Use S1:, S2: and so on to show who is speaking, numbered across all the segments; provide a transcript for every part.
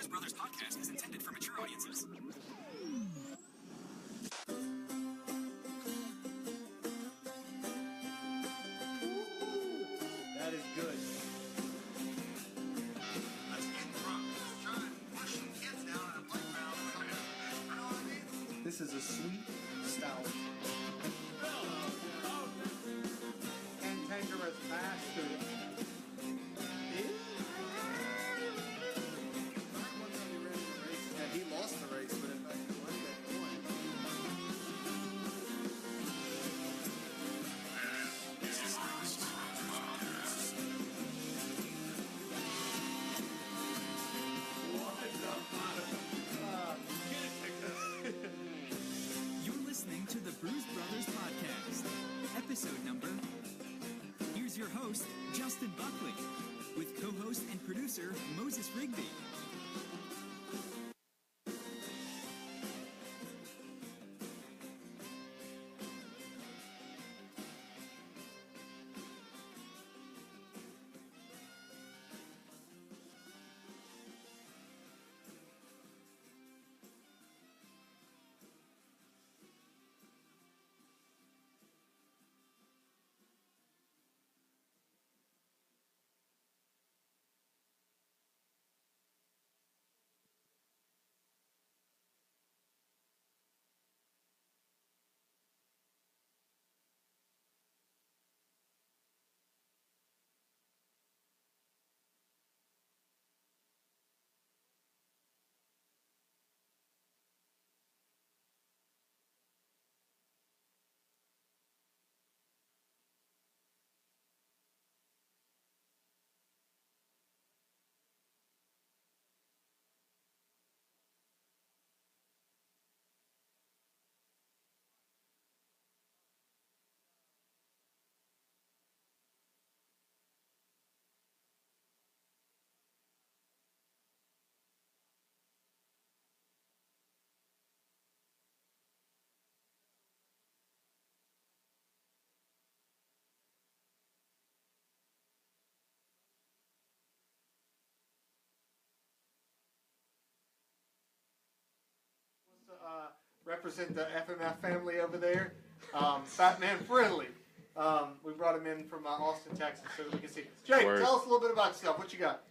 S1: Brews Brothers podcast is intended for mature audiences.
S2: That is good.
S3: Let's get drunk. Let's try and push some kids down in a playground. You know what I mean?
S2: This is a sweet stout. Cantankerous mash to it. Yeah, he lost the race, but in fact, he won that point.
S1: You're listening to the Brews Brothers podcast, episode number. Here's your host, Justin Buckley, with co-host and producer Moses Rigby.
S2: Represent the FMF family over there. Batman Friendly. We brought him in from Austin, Texas, so that we can see. Jake, tell us a little bit about yourself. What you got?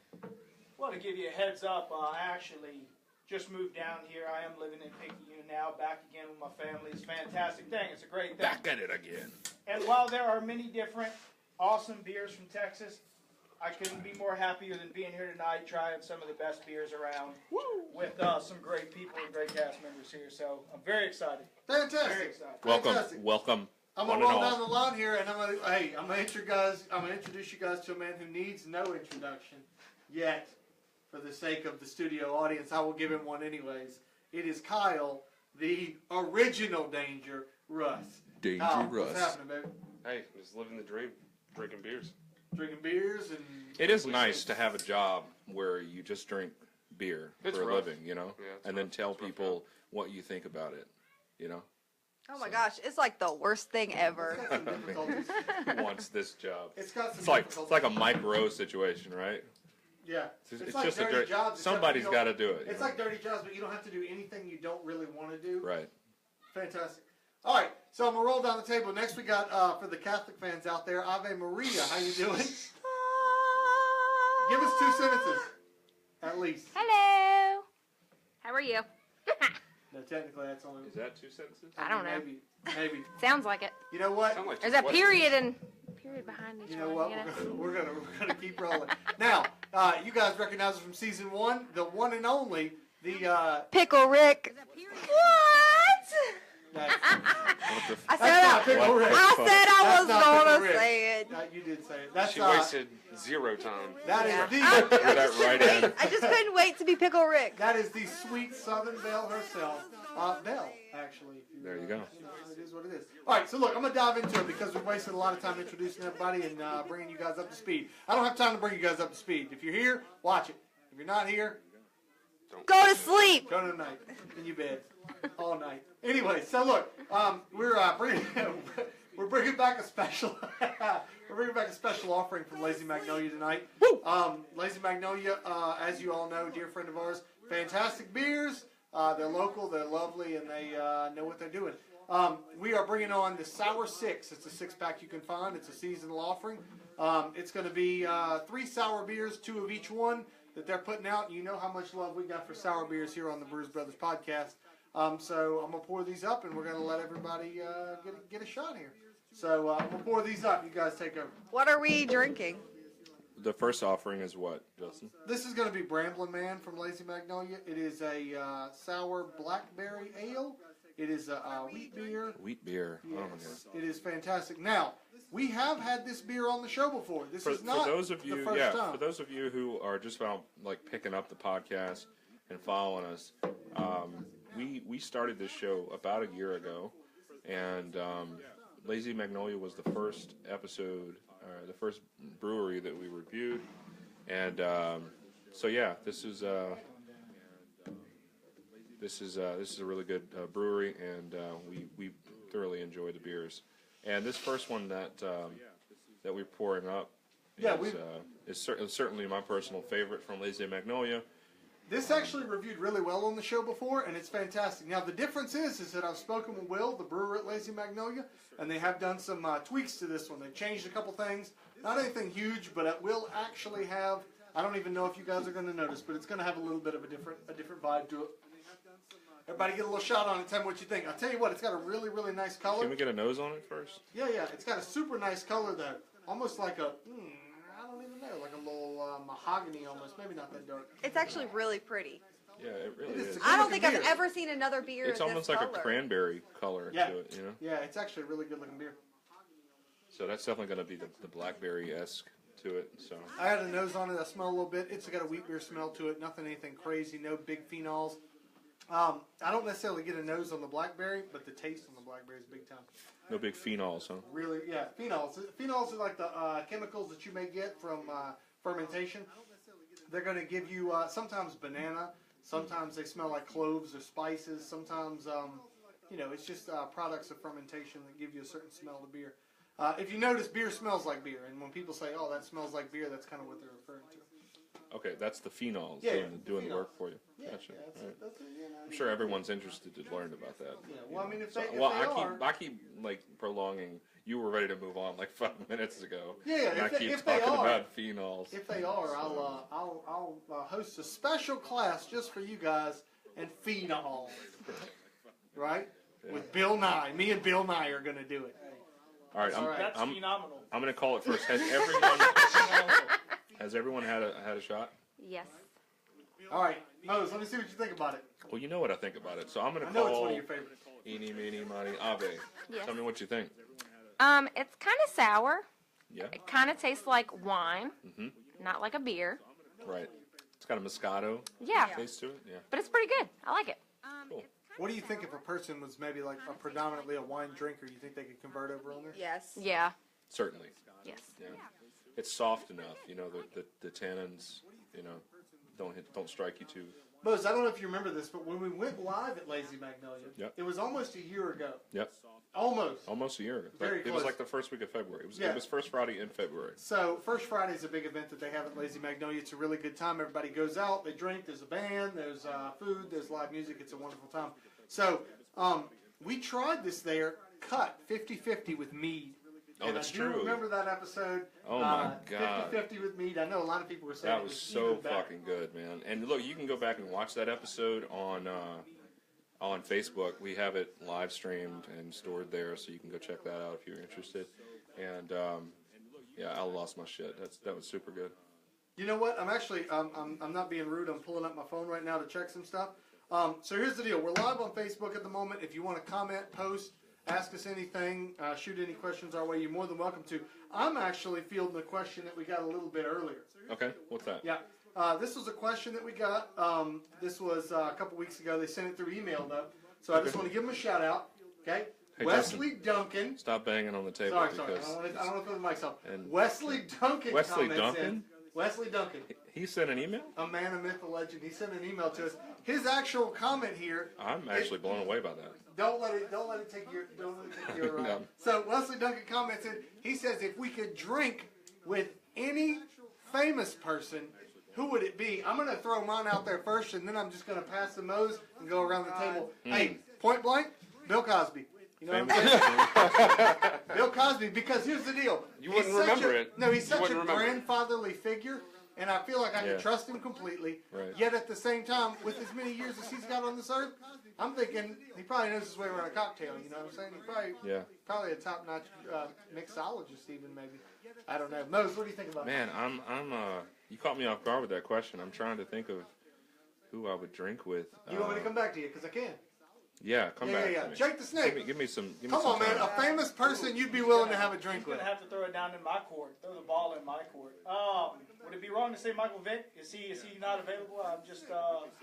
S4: Well, to give you a heads up, I actually just moved down here. I am living in Picayune now, back again with my family. It's a fantastic thing. It's a great thing.
S5: Back at it again.
S4: And while there are many different awesome beers from Texas, I couldn't be more happier than being here tonight, trying some of the best beers around with some great people and great cast members here. So I'm very excited.
S2: Fantastic.
S4: Very excited.
S2: Fantastic.
S5: Welcome.
S2: I'm gonna roll down the line here, and I'm gonna introduce you guys to a man who needs no introduction. Yet, for the sake of the studio audience, I will give him one anyways. It is Kyle, the original Danger Russ.
S5: Danger
S2: Kyle,
S5: Russ.
S2: what's happening, baby?
S6: Hey, just living the dream, drinking beers.
S2: Drinking beers and.
S5: It is nice to have a job where you just drink beer
S6: It's
S5: for a
S6: rough.
S5: living, you know,
S6: Yeah, it's
S5: and then
S6: rough.
S5: tell
S6: It's rough,
S5: people what you think about it, you know.
S7: Oh my gosh, it's like the worst thing ever.
S2: It's got some difficulties.
S5: Who wants this job?
S2: It's got some
S5: It's like
S2: difficulties.
S5: a Mike Rowe situation, right?
S2: Yeah.
S5: It's
S2: like
S5: just a
S2: dirty
S5: dirt.
S2: jobs, except
S5: Somebody's
S2: you
S5: got
S2: don't-
S5: to do it. you
S2: It's
S5: know?
S2: like dirty jobs, but you don't have to do anything you don't really want to do.
S5: Right.
S2: Fantastic. All right, so I'm gonna roll down the table. Next, we got for the Catholic fans out there, Ave Maria. How you doing? Give us 2 sentences, at least.
S7: Hello. How are you?
S2: No, technically that's only.
S5: Is that 2 sentences?
S7: I don't know.
S2: Maybe.
S7: Sounds like it.
S2: You know what?
S6: Sound like
S7: There's
S6: two
S7: a
S6: questions.
S7: period behind each
S2: You know
S7: one.
S2: what?
S7: You know?
S2: We're gonna keep rolling. Now, you guys recognize it from season 1, the one and only, the
S7: Pickle Rick. What?
S2: That's,
S5: What the
S7: I
S2: that's
S7: said
S2: not Pickle Rick.
S7: I said I
S2: That's
S7: was
S2: not Pickle
S7: gonna
S2: Rick.
S7: say it.
S2: You did say it. That's
S6: She wasted 0 time.
S2: that
S7: Yeah.
S2: is the
S7: I
S5: that
S7: just
S5: right
S7: couldn't
S5: in.
S7: wait. I just couldn't wait to be Pickle Rick.
S2: that is the sweet Southern Belle herself, Belle. Actually, if
S5: There you go.
S2: It is what it is. All right, so look, I'm gonna dive into it because we've wasted a lot of time introducing everybody and bringing you guys up to speed. I don't have time to bring you guys up to speed. If you're here, watch it. If you're not here,
S7: Go to sleep.
S2: go to the night in your bed all night. Anyway, so look, we're bringing back a special We're bringing back a special offering from Lazy Magnolia tonight. Lazy Magnolia, as you all know, dear friend of ours, fantastic beers. They're local, they're lovely, and they know what they're doing. We are bringing on the Sour 6. It's a 6-pack you can find. It's a seasonal offering. It's going to be 3 sour beers, 2 of each one that they're putting out. You know how much love we got for sour beers here on the Brews Brothers podcast. So I'm going to pour these up, and we're going to let everybody get a shot here. So I'm going to pour these up. You guys take over.
S7: What are we drinking?
S5: The first offering is what, Justin?
S2: This is going to be Bramblin Man from Lazy Magnolia. It is a sour blackberry ale. It is a wheat beer.
S5: Wheat beer.
S2: Yes, it is fantastic. Now, we have had this beer on the show before. This is not
S5: for those of you,
S2: the first time.
S5: For those of you who are just about like picking up the podcast and following us, we started this show about a year ago, and Lazy Magnolia was the first episode, the first brewery that we reviewed, and so yeah, this is a really good brewery, and we thoroughly enjoy the beers. And this first one that we're pouring up is certainly my personal favorite from Lazy Magnolia.
S2: This actually reviewed really well on the show before, and it's fantastic. Now, the difference is that I've spoken with Will, the brewer at Lazy Magnolia, and they have done some tweaks to this one. They've changed a couple things. Not anything huge, but it will actually have, I don't even know if you guys are going to notice, but it's going to have a little bit of a different vibe to it. Everybody get a little shot on it. Tell me what you think. I'll tell you what, it's got a really, really nice color.
S5: Can we get a nose on it first?
S2: Yeah. It's got a super nice color, though. Almost like a, I don't even know, like a little mahogany almost. Maybe not that dark.
S7: It's actually really pretty.
S5: Yeah, it really is.
S7: I don't think
S2: beer.
S7: I've ever seen another beer
S5: It's
S7: this
S5: almost like
S7: color.
S5: a cranberry color to it, you know?
S2: Yeah, it's actually a really good looking beer.
S5: So that's definitely going to be the blackberry-esque to it. So
S2: I had a nose on it. I smell a little bit. It's got a wheat beer smell to it. Nothing anything crazy. No big phenols. I don't necessarily get a nose on the blackberry, but the taste on the blackberry is big time.
S5: no big phenols, huh?
S2: Really, yeah. Phenols. Phenols are like the chemicals that you may get from fermentation. They're going to give you sometimes banana. Sometimes they smell like cloves or spices. Sometimes, it's just products of fermentation that give you a certain smell to beer. If you notice, beer smells like beer. And when people say, oh, that smells like beer, that's kind of what they're referring to.
S5: Okay, that's the phenols doing the work for you.
S2: Yeah,
S5: Gotcha.
S2: yeah,
S5: All right.
S2: I'm
S5: I'm sure everyone's interested to learn about that.
S2: Yeah, well, I mean, if they
S5: I keep like prolonging. You were ready to move on like 5 minutes ago.
S2: Yeah,
S5: and I keep
S2: if they
S5: talking
S2: are,
S5: about phenols.
S2: If they are, I'll host a special class just for you guys and phenol, right?
S5: Yeah.
S2: With Bill Nye. Me and Bill Nye are going to do it.
S5: All right,
S4: That's phenomenal.
S5: I'm going to call it first. Has everyone had a shot?
S7: Yes.
S2: All right, Mose, let me see what you think about it.
S5: Well, you know what I think about it, so I'm going
S2: I
S5: to
S2: know it's
S5: call
S2: one of your favorites.
S5: Eeny, Meeny, Miny, Ave.
S7: Yes.
S5: Tell me what you think.
S8: It's kind of sour.
S5: Yeah.
S8: It kind of tastes like wine,
S5: Mm-hmm.
S8: not like a beer.
S5: Right. It's got a Moscato
S8: Yeah,
S5: taste to it. Yeah.
S8: but it's pretty good. I like it.
S5: Cool.
S2: What do you think if a person was maybe like a predominantly a wine drinker? You think they could convert over on there?
S7: Yes.
S8: Yeah.
S5: Certainly.
S8: Yes.
S5: Yeah. It's soft enough. You know, the tannins, don't strike you too.
S2: Mose, I don't know if you remember this, but when we went live at Lazy Magnolia,
S5: Yep.
S2: it was almost a year ago.
S5: Yep.
S2: Almost
S5: A year ago.
S2: Very
S5: It was
S2: close.
S5: like the first week of February. It
S2: Yeah.
S5: was first Friday in February.
S2: So, First Friday is a big event that they have at Lazy Magnolia. It's a really good time. Everybody goes out, they drink, there's a band, there's food, there's live music. It's a wonderful time. So, we tried this there, cut 50-50 with mead.
S5: Oh,
S2: and
S5: that's
S2: I do
S5: true.
S2: remember that episode.
S5: Oh, my God.
S2: 50-50 with mead. I know a lot of people were saying
S5: That
S2: it
S5: was
S2: was
S5: so
S2: even better.
S5: fucking good, man. And look, you can go back and watch that episode on Facebook. We have it live streamed and stored there, so you can go check that out if you're interested. And I lost my shit. That was super good.
S2: You know what? I'm actually, I'm not being rude. I'm pulling up my phone right now to check some stuff. So here's the deal. We're live on Facebook at the moment. If you want to comment, post, ask us anything, shoot any questions our way, you're more than welcome to. I'm actually fielding a question that we got a little bit earlier.
S5: Okay, what's that?
S2: Yeah. This was a question that we got. This was a couple weeks ago. They sent it through email, though. So I just want to give them a shout out. Okay?
S5: Hey,
S2: Wesley Duncan.
S5: Stop banging on the table.
S2: Sorry. I
S5: because
S2: don't want to put the mics up.
S5: And
S2: Wesley Duncan
S5: Wesley
S2: comments
S5: Duncan?
S2: in. Wesley Duncan.
S5: He sent an email?
S2: A man, a myth, a legend. He sent an email to us. His actual comment here.
S5: I'm actually blown away by that.
S2: Don't let it take your.
S5: No.
S2: So Wesley Duncan commented. He says, if we could drink with any famous person, who would it be? I'm going to throw mine out there first, and then I'm just going to pass the Mo's and go around the table. Hey, point blank, Bill Cosby. You know what I'm saying? Bill Cosby, because here's the deal.
S6: You wouldn't remember it.
S2: No, he's
S6: You
S2: such a
S6: wouldn't remember it.
S2: grandfatherly figure, and I feel like I can trust him completely.
S5: Right.
S2: Yet at the same time, with as many years as he's got on this earth, I'm thinking he probably knows his way around a cocktail. You know what I'm saying? He probably a top-notch mixologist, even maybe. I don't know. Mose, what do you think about
S5: Man, I'm you caught me off guard with that question. I'm trying to think of who I would drink with.
S2: You want me to come back to you? Because I can.
S5: Yeah, come back.
S2: Yeah.
S5: To me.
S2: Jake the Snake.
S5: Give me some.
S2: Come on, man. A famous person you'd be willing to have a drink
S4: He's
S2: with.
S4: gonna have to throw it down in my court. Throw the ball in my court. Would it be wrong to say Michael Vick? Is he not available? I'm just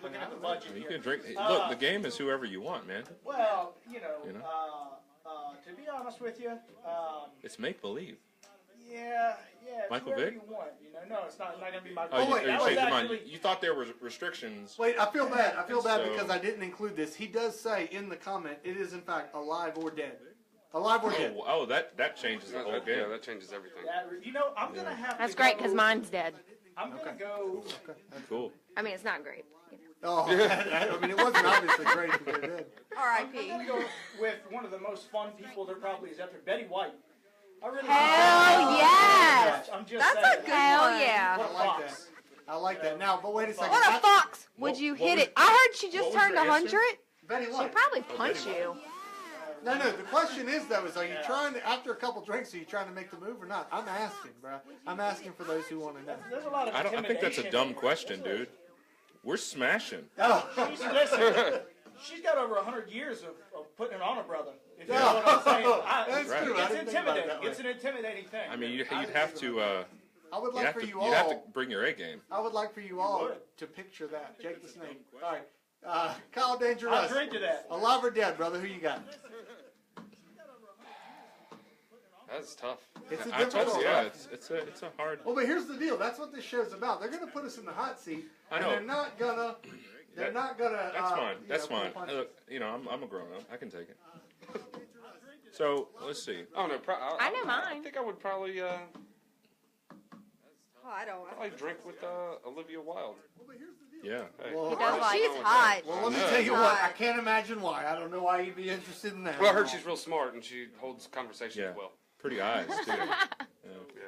S4: looking at the budget
S5: You
S4: here.
S5: can drink. Look, the game is whoever you want, man.
S4: Well, to be honest with you,
S5: It's make believe.
S4: yeah, it's
S5: Michael
S4: whoever
S5: Vick?
S4: you want. No, it's not gonna be Michael.
S5: Oh,
S2: wait,
S5: you
S2: that was
S5: changed your mind.
S4: actually-
S5: You thought there were restrictions.
S2: Wait, I feel bad.
S5: So-
S2: Because I didn't include this. He does say in the comment, it is in fact alive or dead. Alive or dead.
S5: Oh, that changes the whole
S6: Yeah,
S5: game.
S6: that changes everything.
S4: I'm gonna have to.
S8: That's great because mine's dead.
S4: I'm gonna go.
S5: Cool.
S8: I mean, it's not great.
S2: Oh, I mean, it wasn't obviously great if they're dead.
S7: R.I.P.
S4: I'm gonna go with one of the most fun people there probably is out there, Betty White. I really
S8: Hell yes!
S4: I'm just
S7: That's
S4: saying.
S7: a good
S8: Hell
S7: one.
S8: yeah!
S2: I like that. I like that. Now, but wait a second.
S7: What a fox! Would
S5: What-
S7: you
S5: what
S7: hit
S5: was-
S7: it? I heard she
S5: what
S7: just
S5: was
S7: turned
S5: your answer?
S7: 100.
S2: Betty
S8: She'd
S2: White.
S8: probably punch you.
S2: No, the question is though, are you trying to, after a couple drinks, are you trying to make the move or not? I'm asking, bro. I'm asking for those who want to know.
S4: There's a lot of
S5: I think that's a
S4: intimidation
S5: dumb
S4: there.
S5: question, dude. We're smashing.
S2: Oh.
S4: Listen, she's got over 100 years of putting it on a brother. If you know what I'm saying.
S2: That's
S5: Right.
S2: true. I
S4: It's
S2: didn't think about it
S4: intimidating.
S2: that way.
S4: It's an intimidating thing.
S5: I mean, you'd have to.
S2: I would
S5: You'd
S2: like
S5: have
S2: for
S5: to.
S2: you
S5: You'd have to
S2: all.
S5: bring your A game.
S2: I would like for you all
S4: would.
S2: to picture that. Jake the Snake. All right. Kyle
S4: I'll
S2: Dangerous.
S4: drink to that.
S2: Alive or dead, brother? Who you got?
S6: That's tough.
S2: It's a
S5: I told
S2: difficult
S5: you, yeah,
S2: one.
S5: it's a hard.
S2: Well, but here's the deal. That's what this show's about. They're going to put us in the hot seat.
S5: I
S2: And
S5: know.
S2: they're not gonna. They're not gonna.
S5: That's fine.
S2: you
S5: That's
S2: know,
S5: fine.
S2: pull punches.
S5: Look, I'm a grown up. I can take it. So let's see.
S6: Oh no,
S8: I know mine.
S6: I think I would probably
S7: Oh, I don't.
S6: probably drink with Olivia Wilde.
S5: Yeah.
S6: Hey.
S2: Well,
S8: He does like
S7: She's hot.
S2: well, let me
S6: I
S2: tell you
S7: know.
S2: what. I can't imagine why. I don't know why you'd be interested in that.
S6: Well, I heard she's real smart and she holds conversations
S5: Yeah.
S6: well.
S5: Pretty eyes too.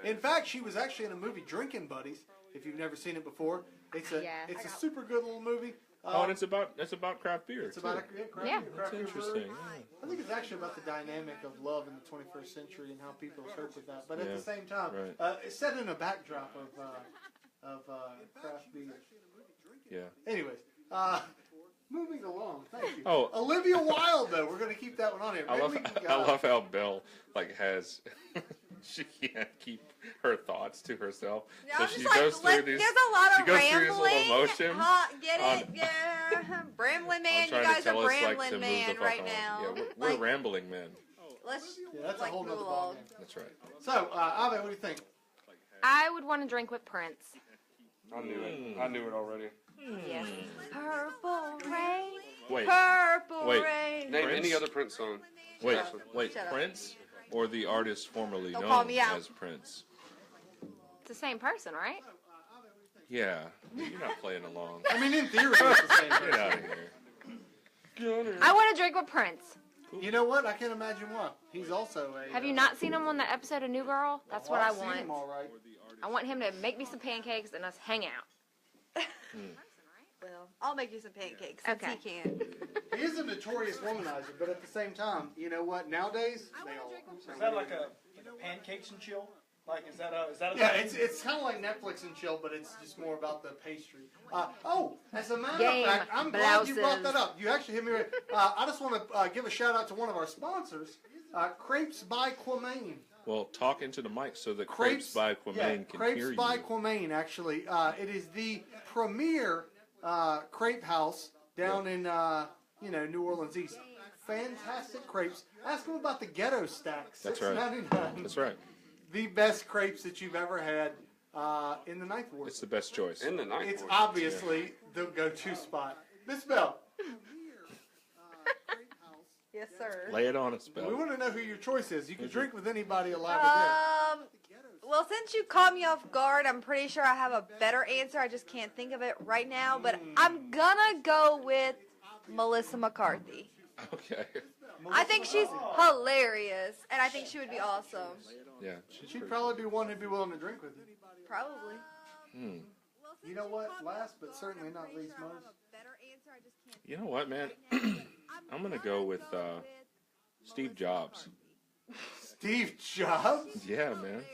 S2: In fact, she was actually in a movie, Drinking Buddies. If you've never seen it before, it's a
S8: Yeah.
S2: it's a super good little movie.
S5: Oh, and it's about craft beer.
S2: It's about a
S5: too.
S2: craft
S8: Yeah.
S2: beer
S5: That's
S2: brewery.
S5: interesting. Yeah.
S2: I think it's actually about the dynamic of love in the 21st century and how people cope with that. But at
S5: Yeah,
S2: the same time,
S5: right.
S2: it's set in a backdrop of craft beer.
S5: Yeah.
S2: Anyways, moving along. Thank you.
S5: Oh.
S2: Olivia Wilde, though. We're going to keep that one on here.
S5: I
S2: Maybe
S5: love
S2: we can
S5: I
S2: go-
S5: love how Belle has she can't keep her thoughts to herself.
S7: Yeah,
S5: So
S7: I'm
S5: she
S7: just like,
S5: goes through these.
S7: there's a lot
S5: she
S7: of
S5: goes through this
S7: rambling.
S5: little motion.
S7: Get
S5: on-
S7: it? Yeah. Bramblin Man, you
S5: trying
S7: guys
S5: to tell
S7: are
S5: us, like, to
S7: Bramblin
S5: move
S7: Man
S5: the fuck
S7: right
S5: on.
S7: now.
S5: Yeah, we're
S7: Like,
S5: rambling men.
S7: let's
S2: Yeah, that's
S7: like
S2: a whole nother
S7: move along.
S2: ballgame.
S5: That's right.
S2: So, Ave, what do you think?
S8: I would want to drink with Prince.
S6: I knew it. I knew it already.
S8: Yes. Purple rain.
S5: Wait,
S7: Purple
S5: Wait.
S7: rain.
S6: Name
S5: Prince?
S6: any other Prince song.
S5: wait,
S6: Seriously.
S5: wait.
S7: Shut up.
S5: Prince or the artist formerly
S7: Don't call
S5: known
S7: me out.
S5: as Prince?
S8: It's the same person, right?
S5: Yeah, you're not playing along.
S2: I mean, in theory, it's the same.
S5: Get out of here.
S8: I want to drink with Prince.
S2: You know what? I can't imagine why. He's also a.
S8: Have you not seen him on the episode of New Girl? That's what I
S2: I've seen
S8: want.
S2: him all right.
S8: I want him to make me some pancakes and us hang out.
S7: Well, I'll make you some pancakes since
S8: Okay.
S7: he can.
S2: He is a notorious womanizer, but at the same time, you know what? Nowadays, they all.
S4: Is that like a pancakes and chill? Like is that a
S2: Yeah,
S4: thing?
S2: it's kind of like Netflix and chill, but it's just more about the pastry. As a matter
S8: Game
S2: of fact, I'm glad you brought
S8: blouses.
S2: that up. You actually hit me right. I just want to give a shout out to one of our sponsors, Crepes by Quamain.
S5: Well, talk into the mic so that Crepes by Quamain can
S2: Crepes
S5: hear
S2: by
S5: you.
S2: Quamain, actually. It is the premier crepe house down in New Orleans East. Fantastic crepes. Ask them about the ghetto stack.
S5: That's right.
S2: $6.99.
S5: That's right.
S2: The best crepes that you've ever had. in the Ninth Ward.
S5: It's the best choice.
S6: In the ninth
S2: It's
S6: ward.
S2: obviously the go-to spot. Miss Belle,
S7: Yes, sir.
S5: Lay it on us,
S2: we
S5: Belle.
S2: want to know who your choice is. You can drink with anybody alive
S7: Well, since you caught me off guard, I'm pretty sure I have a better answer. I just can't think of it right now. But I'm gonna go with Melissa McCarthy.
S5: Okay.
S7: I think she's hilarious, and I think she would be awesome.
S5: Yeah.
S2: She'd probably be one who'd be willing to drink with you.
S7: Probably.
S2: You know what? Last but certainly not least, most.
S5: You know what, man? I'm gonna go with Steve Jobs.
S2: Steve Jobs?
S5: Yeah, man.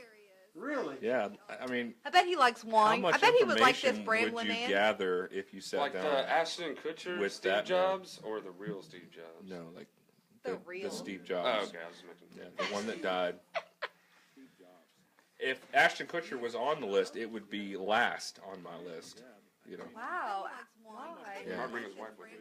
S2: Really?
S5: Yeah, I mean,
S7: I bet he likes
S5: how
S7: wine.
S5: much
S7: I bet he would like this
S5: information
S7: Bramblin
S5: would you
S7: Man.
S5: gather if you sat
S6: Like
S5: down?
S6: the Ashton Kutcher
S5: with
S6: Steve
S5: that man.
S6: Jobs or the real Steve Jobs?
S5: No, like
S7: The real.
S5: Steve
S6: Oh,
S5: Jobs.
S6: okay. I was making.
S5: Yeah, the one that died. If Ashton Kutcher was on the list, it would be last on my list. You know.
S7: Wow. Why?
S5: Yeah.
S6: I'll bring his wife with me.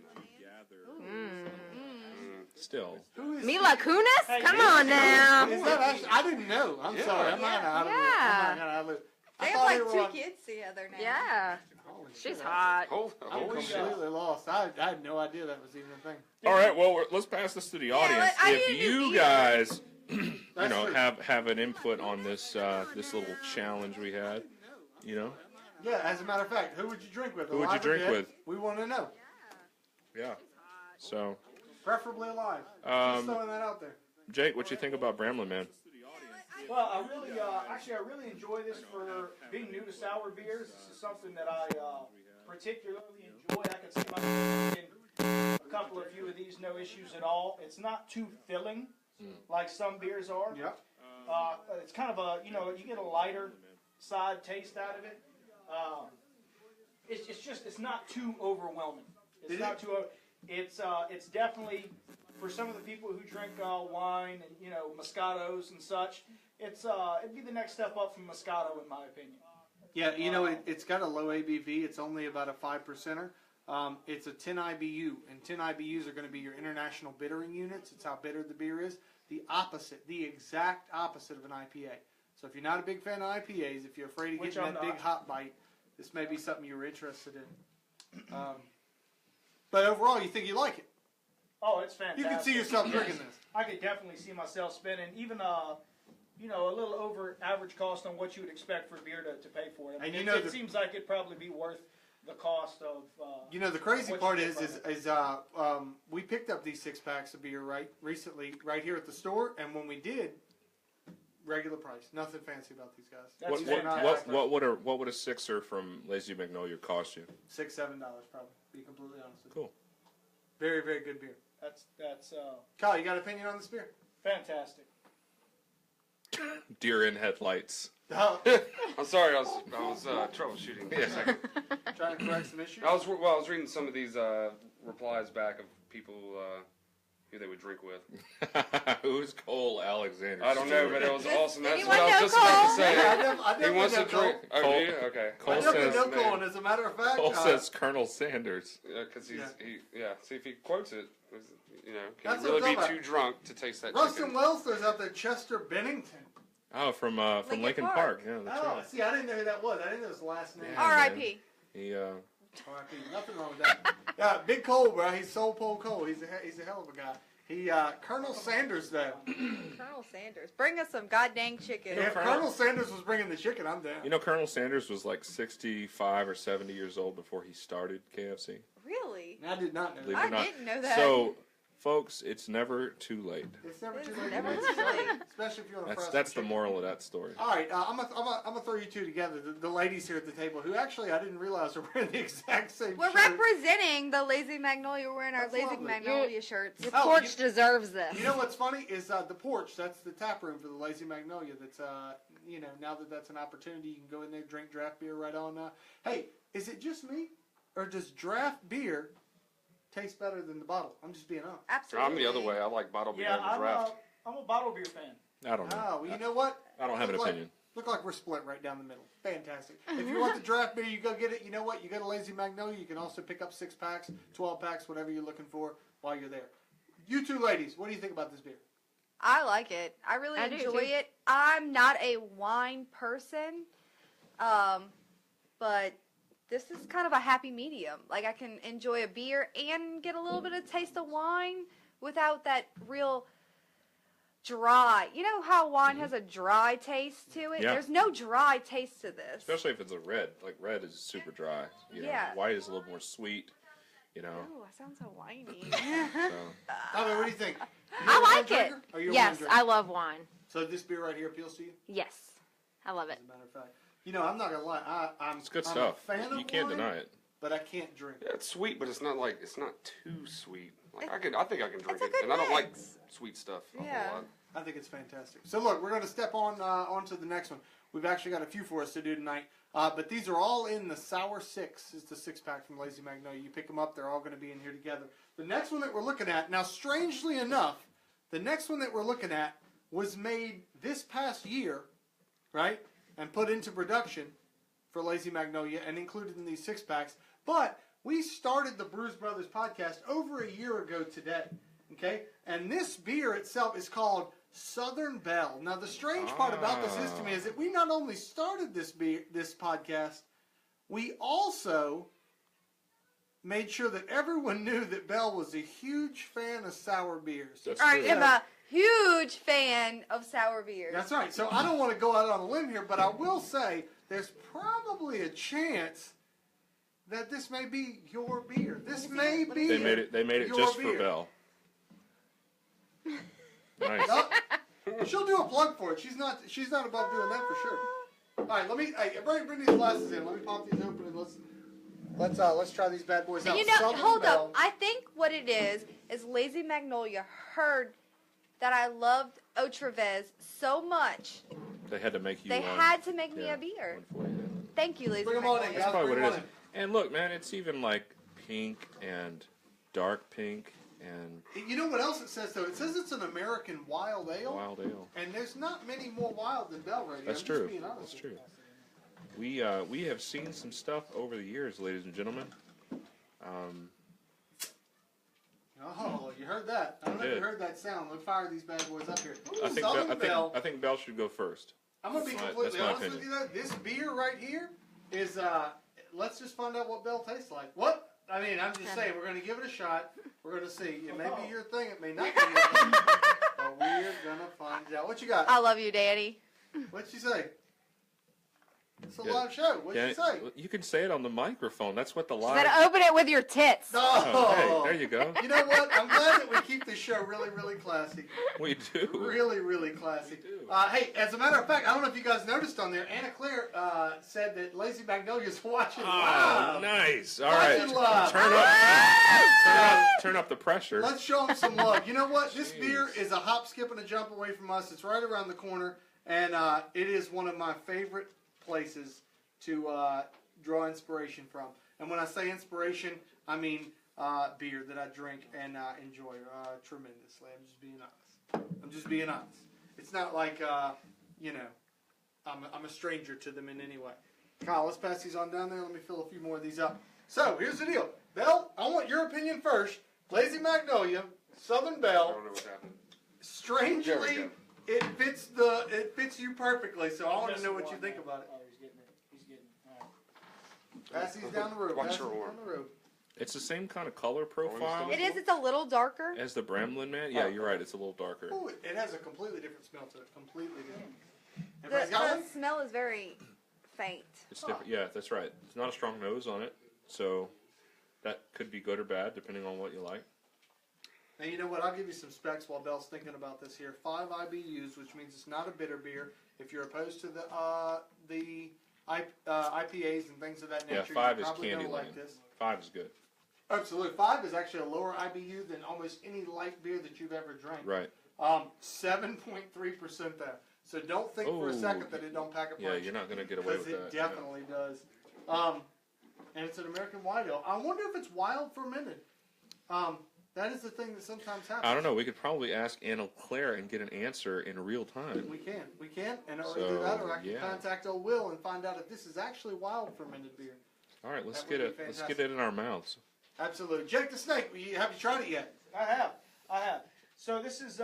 S5: Still.
S2: Who is
S8: Mila Kunis? Come on now.
S2: Is that actually? I didn't know. I'm
S6: Yeah.
S2: sorry. I'm not out of it.
S8: Yeah.
S2: I'm not out of it.
S7: They
S2: I
S7: have
S2: thought
S7: like
S2: they were
S7: 2
S2: on-
S7: kids together now.
S8: Yeah.
S2: Holy
S8: She's
S2: shit.
S8: hot.
S2: I'm
S6: Holy shit.
S2: completely lost. I had no idea that was even a thing.
S5: All right. Well, let's pass this to the audience.
S7: I
S5: If
S7: need to do
S5: you
S7: beer.
S5: guys, you
S2: That's
S5: know,
S2: true.
S5: have an input on this this little challenge we had, you know.
S2: Yeah, as a matter of fact, who would you drink with?
S5: Who would you
S2: Alive or
S5: drink
S2: dead?
S5: with?
S2: We want to know.
S5: Yeah. So,
S2: Preferably alive. Just
S5: Um,
S2: throwing that out there.
S5: Jake, what you think about Bramblin Man?
S4: Well, I really enjoy this for being new to sour beers. This is something that I particularly enjoy. I could see myself drinking a couple of few of these, no issues at all. It's not too filling like some beers are.
S2: Yep.
S4: It's kind of a, you get a lighter side taste out of it. It's not too overwhelming. It's definitely for some of the people who drink wine and Moscatos and such. It'd be the next step up from Moscato in my opinion.
S2: Yeah, it's got a low ABV. It's only about a 5%er. It's a 10 IBU, and 10 IBUs are going to be your international bittering units. It's how bitter the beer is. The exact opposite of an IPA. So if you're not a big fan of IPAs, if you're afraid of
S4: Which
S2: getting
S4: I'm
S2: that big
S4: not.
S2: hot bite, this may be something you're interested in. But overall, you think you like it.
S4: Oh, it's fantastic.
S2: You can see yourself drinking this.
S4: I could definitely see myself spending even a little over average cost on what you would expect for beer to pay for it. I mean,
S2: And
S4: it seems like it'd probably be worth the cost of.
S2: The crazy
S4: what
S2: part
S4: you
S2: is
S4: get
S2: we picked up these 6-packs of beer recently right here at the store, and when we did, regular price, nothing fancy about these guys.
S4: That's
S2: fantastic.
S5: What would a sixer from Lazy Magnolia cost you?
S2: $6-7 probably. Be completely honest with you.
S5: Cool.
S2: Very, very good beer.
S4: That's
S2: Kyle, you got an opinion on this beer?
S4: fantastic.
S5: Deer in headlights.
S2: Oh,
S6: I'm sorry, I was troubleshooting for a second.
S2: trying to correct some issues.
S6: I was reading some of these replies back of people who they would drink with.
S5: Who's Cole Alexander?
S6: I don't know, but it was awesome. That's
S7: Anyone
S6: what I
S7: know
S6: was just about
S7: Cole?
S6: to say.
S2: I
S6: He
S2: definitely
S6: wants
S2: know
S6: to drink.
S2: Cole.
S6: Oh, do you? Okay.
S5: Cole
S2: I definitely
S5: says-
S2: know
S6: man.
S2: Cole, and as a matter of fact,
S5: Cole says Colonel Sanders.
S6: Because
S2: Yeah.
S6: see if he quotes it, can
S2: That's
S6: you
S2: what
S6: really
S2: I'm
S6: be
S2: talking
S6: too drunk to taste that
S2: Rustin
S6: chicken?
S2: Wells throws out there Chester Bennington.
S5: Oh, from
S7: Lincoln
S5: Lincoln
S7: Park.
S5: Park. Yeah, that's
S2: Oh,
S5: right.
S2: see, I didn't know who that was. I didn't know his last name.
S5: Yeah.
S7: R.I.P.
S5: He
S2: R.I.P. Nothing wrong with that. Yeah, Big Cole, bro. He's Soul Pole Cole. He's a hell of a guy. He Colonel Sanders though.
S7: Colonel Sanders. Bring us some goddamn chicken.
S2: If Colonel Sanders was bringing the chicken, I'm down.
S5: Colonel Sanders was like 65 or 70 years old before he started KFC.
S7: Really?
S2: I did not know
S5: Believe
S2: that.
S5: it or not.
S7: didn't know that.
S5: So, folks, it's never too late.
S2: It's never
S7: It's
S2: too late.
S7: never
S2: to
S7: too
S2: make it,
S7: late.
S2: especially if you want to fry
S5: That's
S2: some
S5: the
S2: chicken.
S5: moral of that story.
S2: All right, I'm gonna throw you two together. The ladies here at the table, who actually I didn't realize are wearing the exact same.
S7: We're
S2: shirt.
S7: representing the Lazy Magnolia. We're wearing our
S2: That's
S7: Lazy
S2: lovely.
S7: Magnolia shirts.
S8: Your
S2: Oh,
S8: porch deserves this.
S2: You know what's funny is the porch. That's the tap room for the Lazy Magnolia. That's now that that's an opportunity, you can go in there, drink draft beer right on. Hey, is it just me, or does draft beer taste better than the bottle? I'm just being honest.
S7: Absolutely.
S6: I'm the other way. I like bottled beer
S4: Yeah,
S6: over draft.
S4: I'm a bottle beer fan.
S5: I don't know.
S2: Oh, well, you know what?
S5: I don't have an
S2: Look like-
S5: opinion.
S2: Look like we're split right down the middle. Fantastic. If you want the draft beer, you go get it. You know what? You go to Lazy Magnolia. You can also pick up 6-packs, 12-packs, whatever you're looking for while you're there. You two ladies, what do you think about this beer?
S7: I like it. I really
S8: I do,
S7: enjoy
S8: too.
S7: it. I'm not a wine person. But this is kind of a happy medium. Like, I can enjoy a beer and get a little bit of taste of wine without that real dry. You know how wine has a dry taste to it?
S5: Yeah.
S7: There's no dry taste to this.
S5: Especially if it's a red. Like, red is super dry. You know,
S7: Yeah.
S5: white is a little more sweet, you know.
S7: Oh, I sound so whiny.
S5: So.
S2: Tommy, what do you think? You
S8: I
S2: a wine
S8: like it.
S2: drinker? Are you a wine
S8: Yes,
S2: drinker?
S8: I love wine.
S2: So this beer right here appeals to you?
S8: Yes, I love it.
S2: As a matter of fact. You know, I'm not going to lie. I'm
S5: It's good
S2: I'm
S5: stuff.
S2: a fan of
S5: You can't
S2: wine,
S5: deny it.
S2: but I can't drink it.
S6: Yeah, it's sweet, but it's not too sweet. Like I think I can drink
S7: It's a
S6: it,
S7: good
S6: and I don't like
S7: mix.
S6: sweet stuff a
S7: Yeah.
S6: whole lot.
S2: I think it's fantastic. So look, we're going to step on to the next one. We've actually got a few for us to do tonight, but these are all in the Sour 6. It's the 6-pack from Lazy Magnolia. You pick them up; they're all going to be in here together. The next one that we're looking at now, strangely enough, the next one that we're looking at was made this past year, right, and put into production for Lazy Magnolia and included in these 6-packs. But we started the Brews Brothers podcast over a year ago today. Okay, and this beer itself is called Southern Belle. Now, the strange part about this is to me is that we not only started this podcast, we also made sure that everyone knew that Belle was a huge fan of sour beers.
S5: That's
S7: I
S5: true.
S7: am a huge fan of sour beers.
S2: That's right. So I don't want to go out on a limb here, but I will say there's probably a chance that this may be your beer. This may be.
S5: They made it
S2: your
S5: just
S2: beer.
S5: for Belle. Nice.
S2: No, she'll do a plug for it. She's not above doing that for sure. All right, everybody bring these glasses in. Let me pop these open and let's try these bad boys out.
S7: You know,
S2: Southern
S7: hold
S2: Belle.
S7: up. I think what it is Lazy Magnolia heard that I loved Otravez so much,
S5: They had to make you.
S7: they had to make me
S5: yeah,
S7: a beer.
S5: one for you.
S7: Thank you, Lazy
S2: Bring 'em on in,
S7: Magnolia.
S2: guys.
S5: That's probably what
S2: Bring
S5: it
S2: 'em
S5: is.
S2: on
S5: And look, man, it's even like pink and dark pink and
S2: You know what else it says though? It says it's an American wild ale,
S5: wild ale.
S2: and there's not many more wild than Belle right here.
S5: That's
S2: I'm
S5: true.
S2: Just being honest
S5: That's
S2: with
S5: true.
S2: you.
S5: We have seen some stuff over the years, ladies and gentlemen.
S2: Oh, you heard that? I don't know if you
S5: did.
S2: heard that sound. Let's fire these bad boys up here. Ooh,
S5: I think
S2: Southern Belle.
S5: I think Belle should go first.
S2: I'm gonna be
S5: That's my-
S2: completely
S5: that's my
S2: honest with you though. This beer right here is let's just find out what Belle tastes like. What? I mean, I'm just saying we're gonna give it a shot. We're gonna see. It may be your thing. It may not be your thing. But we're gonna find out. What you got?
S7: I love you, Daddy.
S2: What'd you say? It's a
S5: Yeah.
S2: live show. What'd you say?
S5: You can say it on the microphone. That's what the
S8: She
S5: live.
S8: said, open it with your tits.
S5: Oh, hey, there you go.
S2: You know what? I'm glad that we keep this show really, really classy.
S5: We do.
S2: Really, really classy.
S5: We do.
S2: Hey, as a matter of fact, I don't know if you guys noticed on there, Anna Claire said that Lazy Magnolia's watching
S5: Oh,
S2: live.
S5: nice. All right.
S2: Watching live.
S5: Turn up the pressure.
S2: Let's show them some love. You know what? This beer is a hop, skip, and a jump away from us. It's right around the corner, and it is one of my favorite places to draw inspiration from. And when I say inspiration, I mean beer that I drink and enjoy tremendously. I'm just being honest. It's not like, you know, I'm a stranger to them in any way. Kyle, let's pass these on down there. Let me fill a few more of these up. So, here's the deal. Belle, I want your opinion first. Lazy Magnolia, Southern
S6: I
S2: Belle.
S6: don't know what's happening.
S2: Strangely, it fits you perfectly, so I want to know what you think about it.
S4: Oh, he's getting it. He's getting it. All right.
S2: Pass these down the road.
S6: Watch
S2: Pass
S6: your
S2: these
S6: arm.
S2: down the road.
S5: It's the same kind of color profile
S7: It is. It's a little darker.
S5: as the Bramblin Man. Yeah, you're right. It's a little darker.
S2: Ooh, it has a completely different smell to it. Completely different. Everybody's
S7: The
S2: got one?
S7: smell is very faint.
S5: It's different. Yeah, that's right. It's not a strong nose on it, so that could be good or bad depending on what you like.
S2: Now, you know what? I'll give you some specs while Belle's thinking about this here. 5 IBUs, which means it's not a bitter beer. If you're opposed to the IPAs and things of that
S5: Yeah,
S2: nature,
S5: 5
S2: you're
S5: is
S2: probably
S5: candy
S2: going to
S5: lane.
S2: like this.
S5: 5 is good.
S2: Absolutely. 5 is actually a lower IBU than almost any light beer that you've ever drank.
S5: Right.
S2: 7.3% there. So don't think for a
S5: Ooh.
S2: second that it don't pack a punch.
S5: Yeah, you're not going to get away
S2: Because
S5: with
S2: it
S5: that. yeah.
S2: definitely does. And it's an American white ale. I wonder if it's wild fermented. That is the thing that sometimes happens.
S5: I don't know. We could probably ask Anna Claire and get an answer in real time.
S2: We can, and or
S5: So,
S2: either that, or I can
S5: yeah.
S2: contact old Will and find out if this is actually wild fermented beer.
S5: All right, let's
S2: That
S5: get
S2: would
S5: it.
S2: be
S5: Let's
S2: fantastic.
S5: get it in our mouths.
S2: Absolutely, Jake the Snake. Have you tried it yet?
S4: I have. So this is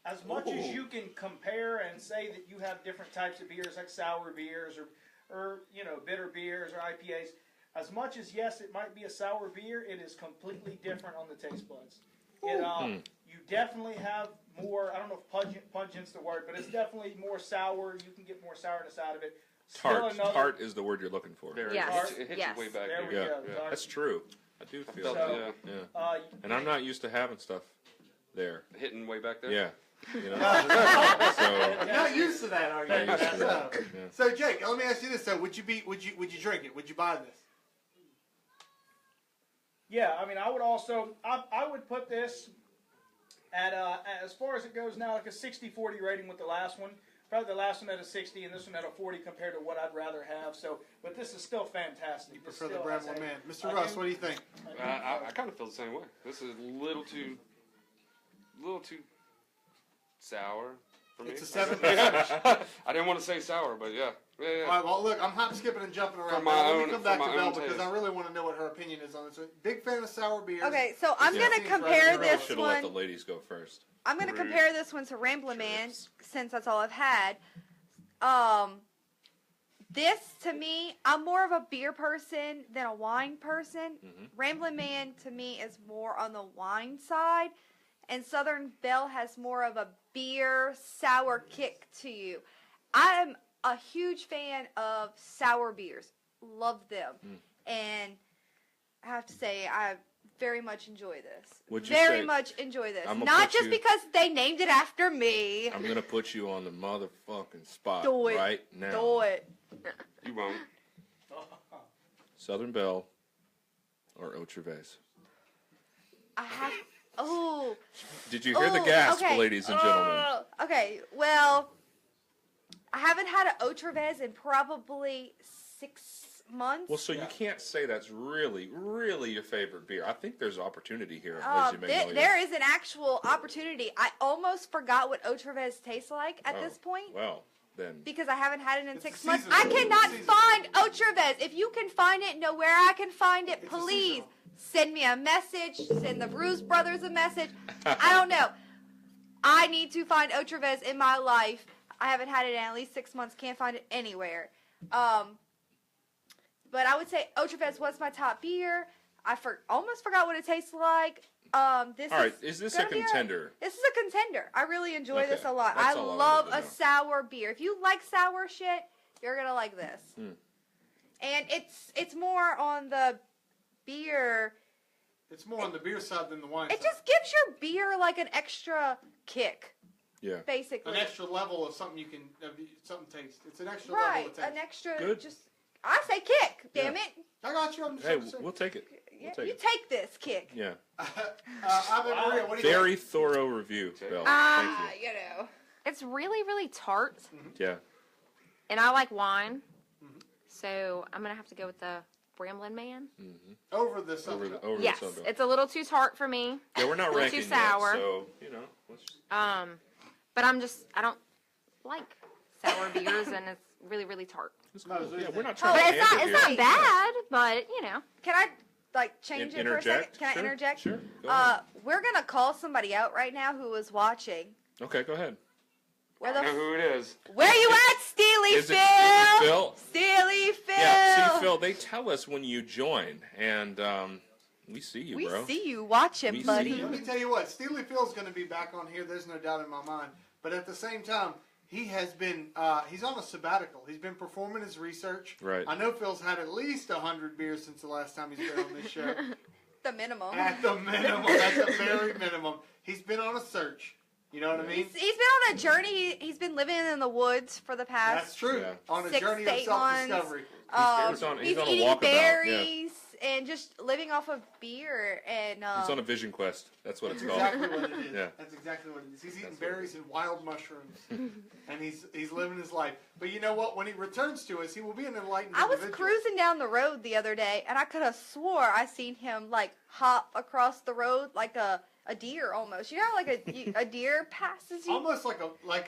S4: As much as you can compare and say that you have different types of beers, like sour beers or bitter beers or IPAs, as much as, yes, it might be a sour beer, it is completely different on the taste buds. You definitely have more, I don't know if pungent's the word, but it's definitely more sour. You can get more sourness out of it.
S5: Tart is the word you're looking for.
S8: Yes.
S6: It hits
S8: Yes.
S6: you way back
S4: There we
S6: here.
S4: go.
S5: Yeah, that's true. I do feel
S6: So,
S5: that. Yeah. And I'm not used to having stuff there.
S6: Hitting way back there.
S5: Yeah. You know?
S2: You're not used to that, are you?
S5: Not used to that.
S2: So,
S5: Yeah.
S2: so Jake, let me ask you this: so, would you drink it? Would you buy this?
S4: Yeah, I mean, I would also, I would put this at, as far as it goes now, like a 60-40 rating with the last one. Probably the last one at a 60 and this one at a 40 compared to what I'd rather have. So, but this is still fantastic.
S2: You prefer the Bramblin Man. Mr. Russ, what do you think?
S6: I kind of feel the same way. This is a little too sour for me.
S2: It's a 7.
S6: I didn't want to say sour, but yeah.
S2: All right, well, look, I'm hop, skipping, and jumping around.
S6: For my
S2: Let me
S6: own-
S2: come
S6: for
S2: back
S6: my
S2: to Belle
S6: own
S2: because
S6: taste.
S2: I really want to know what her opinion is on this. Big fan of sour beers.
S7: Okay, so I'm
S2: Yeah.
S7: gonna
S2: Seems
S7: compare
S2: right.
S7: this
S5: Should have let the
S7: one.
S5: ladies go first.
S7: I'm gonna
S6: Rude.
S7: compare this one to Bramblin Man since that's all I've had. This to me, I'm more of a beer person than a wine person. Bramblin Man to me is more on the wine side, and Southern Belle has more of a beer sour kick to you. I am a huge fan of sour beers. Love them, and I have to say I very much enjoy this.
S5: Would you
S7: Very
S5: say-
S7: much enjoy this.
S5: I'm gonna
S7: Not
S5: put
S7: just
S5: you-
S7: because they named it after me.
S5: I'm gonna put you on the motherfucking spot
S7: Do it.
S5: right now.
S7: Do it.
S6: You won't.
S5: Southern Belle or Eau Trevese.
S7: I have. Oh.
S5: Did you hear the gasp,
S7: okay.
S5: ladies and gentlemen?
S7: Okay, well, I haven't had an Eau Trevese in probably 6 months.
S5: Well, so you can't say that's really, really your favorite beer. I think there's opportunity here.
S7: There is an actual opportunity. I almost forgot what Eau Trevese tastes like at this point.
S5: Well, then.
S7: Because I haven't had it in
S2: It's
S7: 6
S2: a
S7: months.
S2: seasonal.
S7: I cannot
S2: It's seasonal.
S7: find Eau Trevese. If you can find it, know where I can find it,
S2: It's a
S7: please
S2: seasonal.
S7: send me a message. Send the Brews Brothers a message. I don't know. I need to find Eau Trevese in my life. I haven't had it in at least 6 months. Can't find it anywhere. But I would say Eau Trevese was my top beer. I almost forgot what it tastes like. This
S5: All right, is this a
S7: gonna be
S5: contender?
S7: This is a contender. I really enjoy this
S5: Okay,
S7: a lot.
S5: that's
S7: I
S5: all I
S7: love
S5: wanted
S7: a
S5: to know.
S7: sour beer. If you like sour shit, you're gonna like this. And it's more on the beer.
S2: It's more on the beer side than the wine
S7: It
S2: side.
S7: just gives your beer like an extra kick,
S5: Yeah.
S7: basically.
S2: An extra level of something you can, something taste. It's an extra
S7: right,
S2: level of taste.
S7: an extra.
S5: Good.
S7: Just I say kick. Damn
S5: Yeah.
S7: it.
S2: I got you. I'm just
S5: Hey,
S2: trying to say.
S5: we'll take it.
S7: Yeah,
S5: We'll take
S7: you
S5: it.
S7: take this kick.
S5: Yeah.
S2: Maria, what do you
S5: Very thorough review, Belle.
S7: Ah,
S5: Thank you.
S7: you know.
S8: It's really, really tart,
S5: Yeah.
S8: and I like wine, so I'm gonna have to go with the Bramblin Man.
S2: think? Over the
S5: Over
S2: Southern
S5: the
S2: Belle.
S5: over
S8: Yes,
S5: the Southern.
S8: it's a little too tart for me.
S5: Yeah, we're not
S8: a little
S5: ranking
S8: too sour.
S5: yet, so you know. Let's,
S8: But I don't like sour beers, and it's really, really tart.
S5: let's
S2: No,
S5: go.
S2: it's
S5: Yeah,
S2: easy.
S5: we're not trying
S8: But
S5: to
S8: it's not,
S5: pander
S8: it's
S5: here.
S8: not bad. But you know,
S7: Can I change it for a second?
S5: Interject?
S7: Can I
S5: Sure,
S7: interject?
S5: Sure. Go ahead.
S7: We're gonna call somebody out right now who is watching.
S5: Okay, go ahead.
S7: Where
S6: I know who it is.
S7: Where you at, Steely
S5: Is it
S7: Phil?
S5: Phil?
S7: Steely Phil.
S5: Yeah, see, Phil, they tell us when you join, and we see you,
S7: We
S5: bro.
S7: see you watching,
S5: We see
S7: buddy.
S5: you.
S2: Let me tell you what, Steely Phil's going to be back on here. There's no doubt in my mind. But at the same time, he has been, he's on a sabbatical. He's been performing his research.
S5: Right.
S2: I know Phil's had at least 100 beers since the last time he's been on this show.
S7: The minimum.
S2: At the minimum. That's the very minimum. He's been on a search. You know what I mean?
S7: He's been on a journey. He's been living in the woods for the
S2: That's
S7: past
S2: true.
S5: Yeah.
S2: On a
S7: 6
S2: journey
S7: to
S2: of
S7: 8 months.
S2: self-discovery.
S5: He's on a
S7: eating
S5: walkabout, yeah.
S7: berries and just living off of beer and
S5: He's on a vision quest. That's what it's
S2: That's
S5: called.
S2: exactly what it is.
S5: Yeah.
S2: That's exactly what it is. He's eating berries and wild mushrooms, and he's living his life. But you know what? When he returns to us, he will be an enlightened
S7: I was
S2: individual.
S7: cruising down the road the other day, and I could have swore I seen him like hop across the road like a deer almost. You know, how, like a deer passes you.
S2: Almost like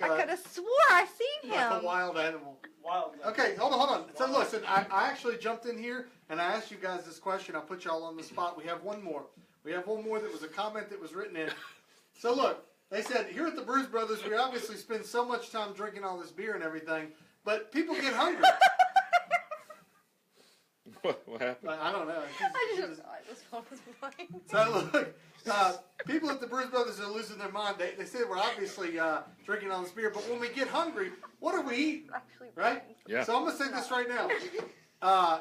S7: I could have swore I seen him.
S2: like a wild animal.
S4: Wild.
S2: Okay, hold on. So listen, I actually jumped in here and I asked you guys this question. I put y'all on the spot. We have one more. We have one more that was a comment that was written in. So look, They said, here at the Brews Brothers, we obviously spend so much time drinking all this beer and everything, but people get hungry.
S5: What happened?
S2: I don't know.
S7: I just thought this phone was playing.
S2: So look, people at the Brews Brothers are losing their mind. They said we're obviously drinking all this beer, but when we get hungry, what are we eating? Right?
S5: Yeah.
S2: So I'm going to say this right now.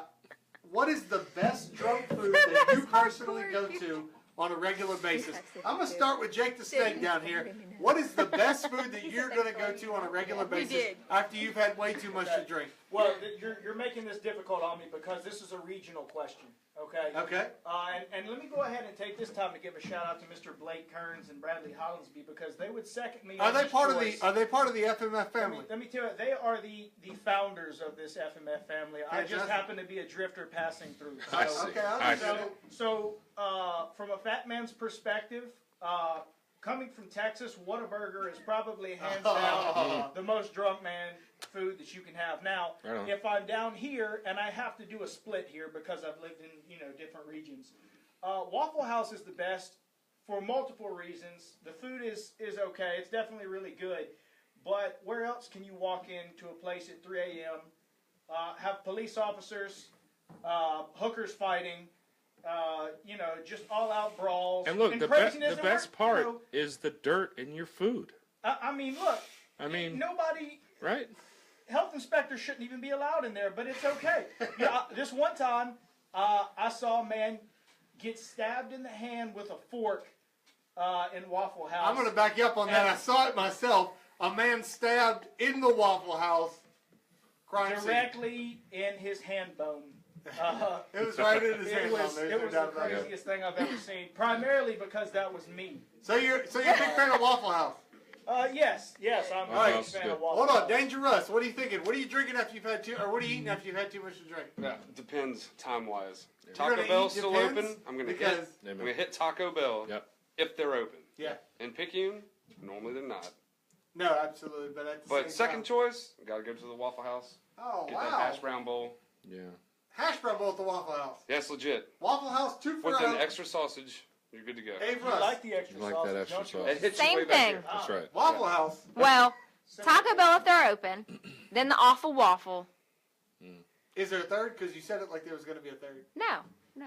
S2: What is the best drunk food that you personally go to on a regular basis? I'm going to start with Jake the Snake down here. What is the best food that you're going to go to on a regular basis after you've had way too much to drink?
S4: Well, you're making this difficult on me because this is a regional question. Okay.
S2: Okay.
S4: And let me go ahead and take this time to give a shout out to Mr. Blake Kearns and Bradley Hollinsby because they would second me.
S2: Are they part of the FMF family?
S4: Let me tell you, they are the founders of this FMF family. I just happen to be a drifter passing through. So,
S5: I see. I see.
S4: So from a fat man's perspective, coming from Texas, Whataburger is probably hands down the most drunk man food that you can have. Now, if I'm down here and I have to do a split here because I've lived in different regions, Waffle House is the best for multiple reasons. The food is okay. It's definitely really good. But where else can you walk into a place at 3 a.m., have police officers, hookers fighting, just all-out brawls.
S5: And look, the best part is the dirt in your food.
S4: I mean, look. Nobody.
S5: Right?
S4: Health inspectors shouldn't even be allowed in there, but it's okay. This one time, I saw a man get stabbed in the hand with a fork in Waffle House.
S2: I'm going to back you up on that. I saw it myself. A man stabbed in the Waffle House.
S4: Directly in his hand bone.
S2: It was right in his hand bone.
S4: It was the craziest thing I've ever seen. Primarily because that was me.
S2: So you're a big fan of Waffle House?
S4: Yes, I'm a big fan of Waffle House.
S2: Hold on, Dangerous. What are you thinking? What are you drinking after you've had or what are you eating after you've had too much to drink?
S6: Yeah, depends time-wise.
S2: You're
S6: Taco Bell's still open. I'm gonna hit Taco Bell if they're open.
S2: Yeah.
S6: In Picayune, normally they're not.
S2: No, absolutely. But
S6: second choice, gotta go to the Waffle House.
S2: Oh,
S6: Get that hash brown bowl.
S5: Yeah.
S2: Hash brown bowl at the Waffle House.
S6: Yes, legit.
S2: Waffle House, 2 for
S6: With an extra sausage, you're good to go.
S2: Hey,
S4: You like the extra
S5: You like
S4: sausage,
S5: that extra
S4: don't you?
S5: sauce.
S6: It hits
S8: Same
S6: you way back
S8: thing.
S6: here.
S5: That's right.
S2: Waffle House.
S8: Well, Taco Bell if they're open, then the Awful Waffle.
S2: Is there a third? Because you said it like there was going to be a third.
S8: No.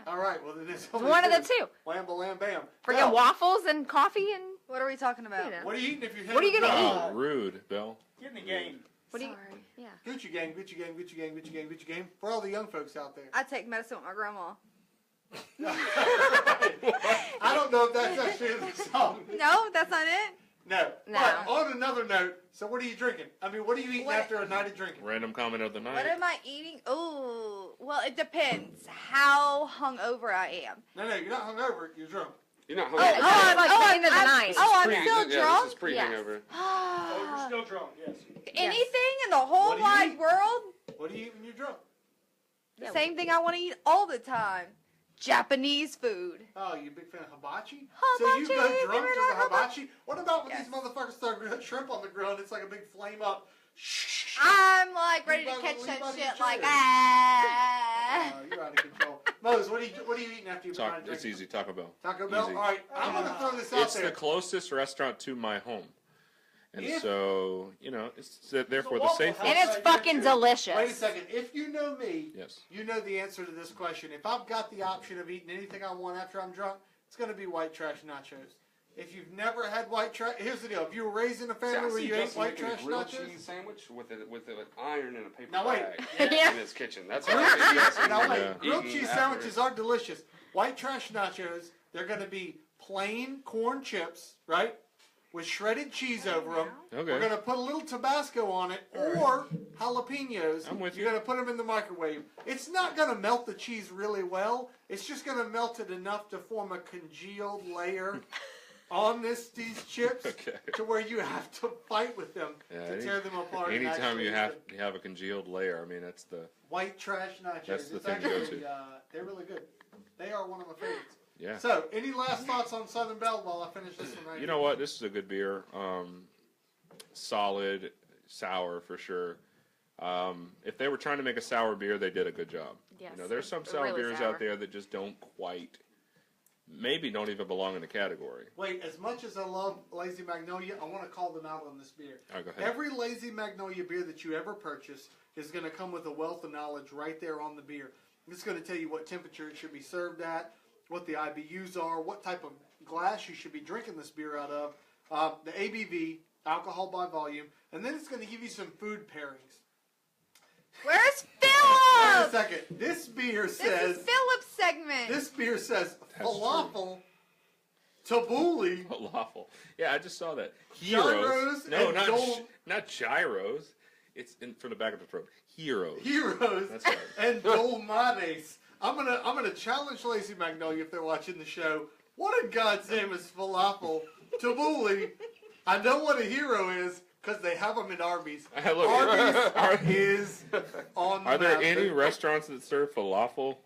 S2: All right. Well, then it's
S8: One of the two.
S2: Wham, bam, bam.
S8: Freaking
S2: Belle,
S8: waffles and coffee and.
S7: What are we talking about?
S2: what are you eating if you're
S8: What are you gonna
S5: Oh, rude, Belle.
S4: Get in the game.
S8: What do you? Yeah.
S2: Gucci gang, Gucci gang, Gucci gang, Gucci gang, Gucci gang. For all the young folks out there.
S7: I take medicine with my grandma.
S2: I don't know if that's actually in the song.
S7: No, that's not it.
S2: No.
S8: No.
S2: But on another note, so what are you drinking? I mean, what are you eating after a night of drinking?
S5: Random comment of the night.
S7: What am I eating? Oh, well, it depends how hungover I am.
S2: No, you're not hungover. You're drunk.
S6: You're not
S8: Oh,
S6: hungry.
S8: it's like the end of the night.
S7: I'm
S6: Pre-
S7: still
S6: This
S7: drunk.
S6: is pre-hangover.
S4: Oh, you're still drunk, yes.
S7: Anything in the whole
S2: What do you
S7: wide
S2: eat?
S7: world,
S2: What do you eat when you're drunk?
S7: the same thing I want to eat all the time. Japanese food.
S2: Oh, you a big fan of hibachi?
S7: Hibachi,
S2: So you go drunk
S7: give
S2: to
S7: me
S2: the
S7: that
S2: hibachi? What about when
S7: Yes.
S2: these motherfuckers throw shrimp on the grill and it's like a big flame up?
S7: I'm like ready to
S2: Leave
S7: catch
S2: by
S7: that
S2: the
S7: shit
S2: chair.
S7: like
S2: You're out of control. Mose, what are you eating after you've had a drink?
S5: It's easy. Taco Bell.
S2: Taco Bell?
S5: Easy.
S2: All right, I'm going to throw this out
S5: It's
S2: there.
S5: the closest restaurant to my home. And
S2: If-
S5: so, it's therefore the
S4: Waffle
S5: safest.
S4: House.
S8: And it's fucking delicious.
S2: Wait a second. If you know me,
S5: Yes.
S2: you know the answer to this question. If I've got the option of eating anything I want after I'm drunk, it's going to be white trash nachos. If you've never had white trash, here's the deal. If you were raised in a
S6: See, I
S2: family where
S6: see
S2: you ate
S6: Justin
S2: white
S6: making a
S2: trash
S6: grilled
S2: nachos,
S6: cheese sandwich with an iron and a paper
S2: Now wait.
S6: bag
S8: Yeah.
S6: in his kitchen. That's how I see Justin
S2: now wait,
S5: Yeah.
S2: grilled
S6: eating
S2: cheese
S6: after.
S2: sandwiches are delicious. White trash nachos, they're going to be plain corn chips, right? With shredded cheese over them.
S5: Okay.
S2: We're going to put a little Tabasco on it or jalapenos.
S5: I'm with
S2: You're
S5: you.
S2: going to put them in the microwave. It's not going to melt the cheese really well. It's just going to melt it enough to form a congealed layer on these chips
S5: Okay.
S2: to where you have to fight with them to tear them apart. and
S5: Anytime
S2: actually
S5: you
S2: eat them.
S5: have a congealed layer, I mean that's the
S2: White trash nachos.
S5: That's the
S2: It's
S5: thing to go
S2: actually,
S5: to.
S2: they're really good. They are one of my favorites.
S5: yeah.
S2: So, any last thoughts on Southern Belle while I finish this one right
S5: You know what? This is a good beer. Solid, sour for sure. If they were trying to make a sour beer, they did a good job.
S8: Yes,
S5: There's some sour
S8: really
S5: beers
S8: sour.
S5: out there that just don't quite maybe don't even belong in the category.
S2: Wait, as much as I love Lazy Magnolia, I want to call them out on this beer.
S5: All right, go ahead.
S2: Every Lazy Magnolia beer that you ever purchase is going to come with a wealth of knowledge right there on the beer. It's going to tell you what temperature it should be served at, what the IBUs are, what type of glass you should be drinking this beer out of, the ABV, alcohol by volume, and then it's going to give you some food pairings.
S7: Where's
S2: Wait a
S7: Philip?
S2: second. This beer
S7: This
S2: says...
S7: is Philip's segment.
S2: This beer says
S5: That's
S2: falafel, tabbouleh,
S5: Falafel. Yeah, I just saw that.
S2: Gyros
S5: No,
S2: and
S5: not gyros. It's in for the back of the throat. Heroes.
S2: Heroes,
S5: That's right.
S2: and dolmades. I'm gonna challenge Lazy Magnolia if they're watching the show. What in God's name is falafel, tabbouleh? I know what a hero is because they have them in Arby's.
S5: Look,
S2: Arby's is on the
S5: Are there
S2: map.
S5: any restaurants that serve falafel?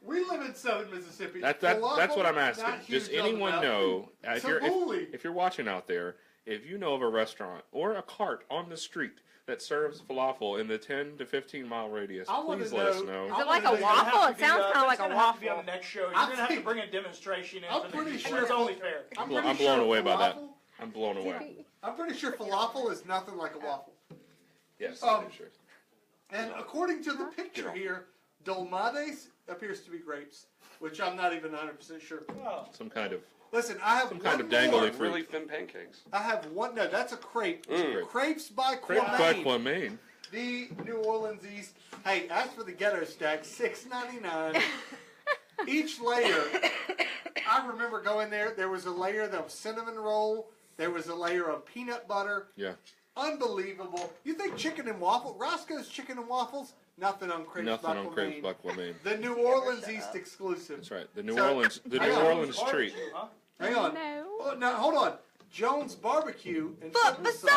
S2: We live in Southern Mississippi.
S5: That's
S2: Falafel,
S5: what I'm
S2: not
S5: asking.
S2: huge
S5: Does anyone
S2: on the map.
S5: know,
S2: Tabbouleh.
S5: if you're watching out there, if you know of a restaurant or a cart on the street that serves falafel in the 10 to 15 mile radius,
S2: I wanna
S5: please let us
S2: know-
S5: know.
S8: Is
S2: I
S8: it like
S2: wanna
S8: a
S2: know-
S8: waffle? It sounds kind of like a
S4: It's gonna have to be on
S8: waffle.
S4: the next show. You're
S2: I
S4: gonna have to
S2: think-
S4: bring a demonstration in
S2: I'm
S4: for the
S2: pretty
S4: people.
S2: sure
S4: It's only fair.
S2: I'm
S5: I'm blown away by that. I'm blown away.
S2: I'm pretty sure falafel is nothing like a waffle.
S5: Yes,
S2: Um,
S5: I'm sure.
S2: And according to the picture here, dolmades appears to be grapes, which I'm not even 100% sure.
S4: Oh.
S5: Some kind of
S2: Listen, I have
S5: Some
S2: one
S5: kind of
S2: more.
S5: dangly fruit.
S6: Really thin pancakes.
S2: I have one. No, that's a crepe.
S5: Mm.
S2: Crepes by
S5: crepe
S2: Quamain.
S5: by Maine.
S2: The New Orleans East. Hey, as for the ghetto stack, $6.99 each layer. I remember going there. There was a layer of cinnamon roll. There was a layer of peanut butter.
S5: Yeah.
S2: Unbelievable. You think chicken and waffle? Roscoe's Chicken and Waffles? Nothing on crepes
S5: Nothing
S2: by
S5: on
S2: Quamain.
S5: crepes by Maine.
S2: The New Orleans East exclusive.
S5: That's right. The New
S2: So-
S5: Orleans
S2: Hang on.
S5: Orleans treat.
S4: Barbecue, huh?
S2: Hang on.
S8: No.
S2: Oh, now, hold on. Jones Barbecue and
S7: Foot massage.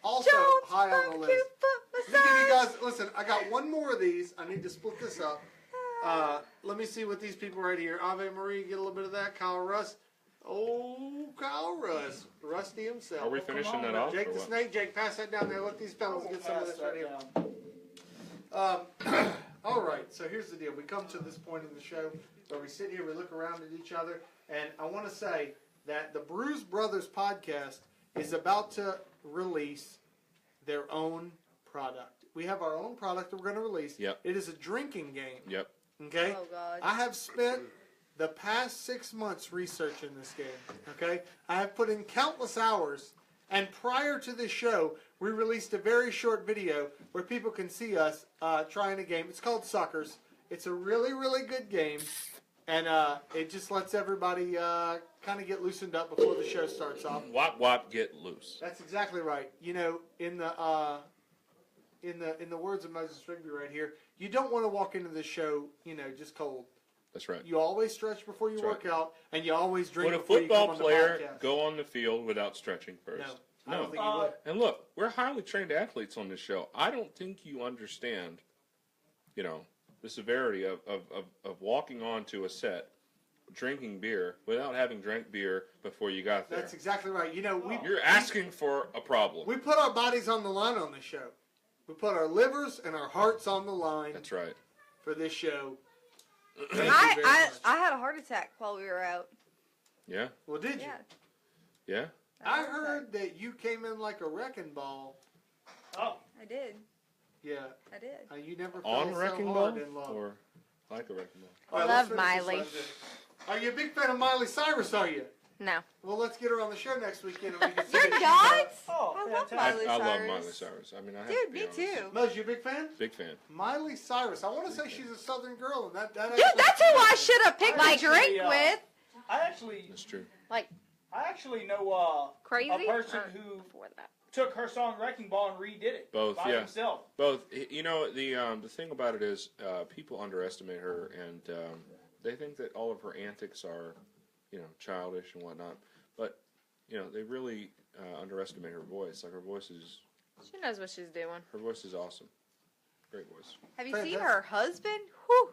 S2: also
S7: Jones
S2: high on the
S7: barbecue
S2: list.
S7: foot
S2: Let me give you
S7: massage.
S2: guys, listen, I got one more of these. I need to split this up. Let me see what these people right here. Ave Marie, get a little bit of that. Kyle Russ. Oh, Kyle Russ. Rusty himself.
S5: Are we finishing that off?
S2: Jake
S5: or
S2: the
S5: what?
S2: Snake, Jake, pass that down there. Let these fellas
S4: We'll
S2: get some of
S4: pass
S2: this right
S4: that
S2: here.
S4: down.
S2: All right, so here's the deal. We come to this point in the show where we sit here, we look around at each other, and I want to say that the Brews Brothers podcast is about to release their own product. We have our own product that we're going to release.
S5: Yep.
S2: It is a drinking game.
S5: Yep.
S2: Okay?
S7: Oh, God.
S2: I have spent the past 6 months researching this game. Okay? I have put in countless hours, and prior to this show, we released a very short video where people can see us trying a game. It's called Suckers. It's a really, really good game, and it just lets everybody kind of get loosened up before the show starts off.
S5: Wop wop, get loose.
S2: That's exactly right. You know, in the words of Moses Rigby right here, you don't want to walk into this show, just cold.
S5: That's right.
S2: You always stretch before you
S5: That's
S2: work
S5: right.
S2: out, and you always drink
S5: Would a
S2: before you come
S5: football
S2: on the
S5: player
S2: podcast.
S5: go on the field without stretching first?
S2: No, I don't think you
S4: Uh,
S2: would.
S5: And look, we're highly trained athletes on this show. I don't think you understand, the severity of walking onto a set, drinking beer without having drank beer before you got there.
S2: That's exactly right.
S5: You're asking for a problem.
S2: We put our bodies on the line on this show. We put our livers and our hearts on the line
S5: That's right.
S2: for this show. Thank you very much.
S7: I had a heart attack while we were out.
S5: Yeah?
S2: Well, did you?
S7: Yeah.
S5: Yeah?
S2: I heard that you came in like a wrecking ball.
S4: Oh,
S7: I did.
S2: Yeah.
S7: I did.
S2: You never
S5: On
S2: felt
S5: Wrecking
S2: so
S5: Ball?
S2: hard in love.
S5: Or like a wrecking ball?
S2: All right,
S8: Love
S2: let's finish this
S8: Miley.
S2: right there. Are you a big fan of Miley Cyrus, are you?
S8: No.
S2: Well, let's get her on the show next weekend. And we can see
S7: You're
S2: what she's
S7: not?
S4: oh,
S7: I love
S4: fantastic.
S7: Miley
S5: I love
S7: Cyrus.
S5: Miley Cyrus. I mean, I have
S7: Dude,
S5: to be
S7: me
S5: honest.
S7: too.
S2: about. Mose, you a big fan?
S5: Big fan.
S2: Miley Cyrus. I want to say she's a Southern girl, and that
S7: Dude, that's who I should have picked my
S4: Actually,
S7: drink with.
S4: I
S5: That's true.
S4: actually know
S8: Crazy?
S4: a person
S8: Or
S4: who
S8: before that.
S4: took her song "Wrecking Ball" and redid it
S5: Both,
S4: by
S5: yeah.
S4: himself.
S5: Both. The thing about it is people underestimate her, and they think that all of her antics are, childish and whatnot. But, they really underestimate her voice. Like, her voice is awesome. Great voice.
S7: Have you
S2: Fantastic.
S7: seen her husband? Whew.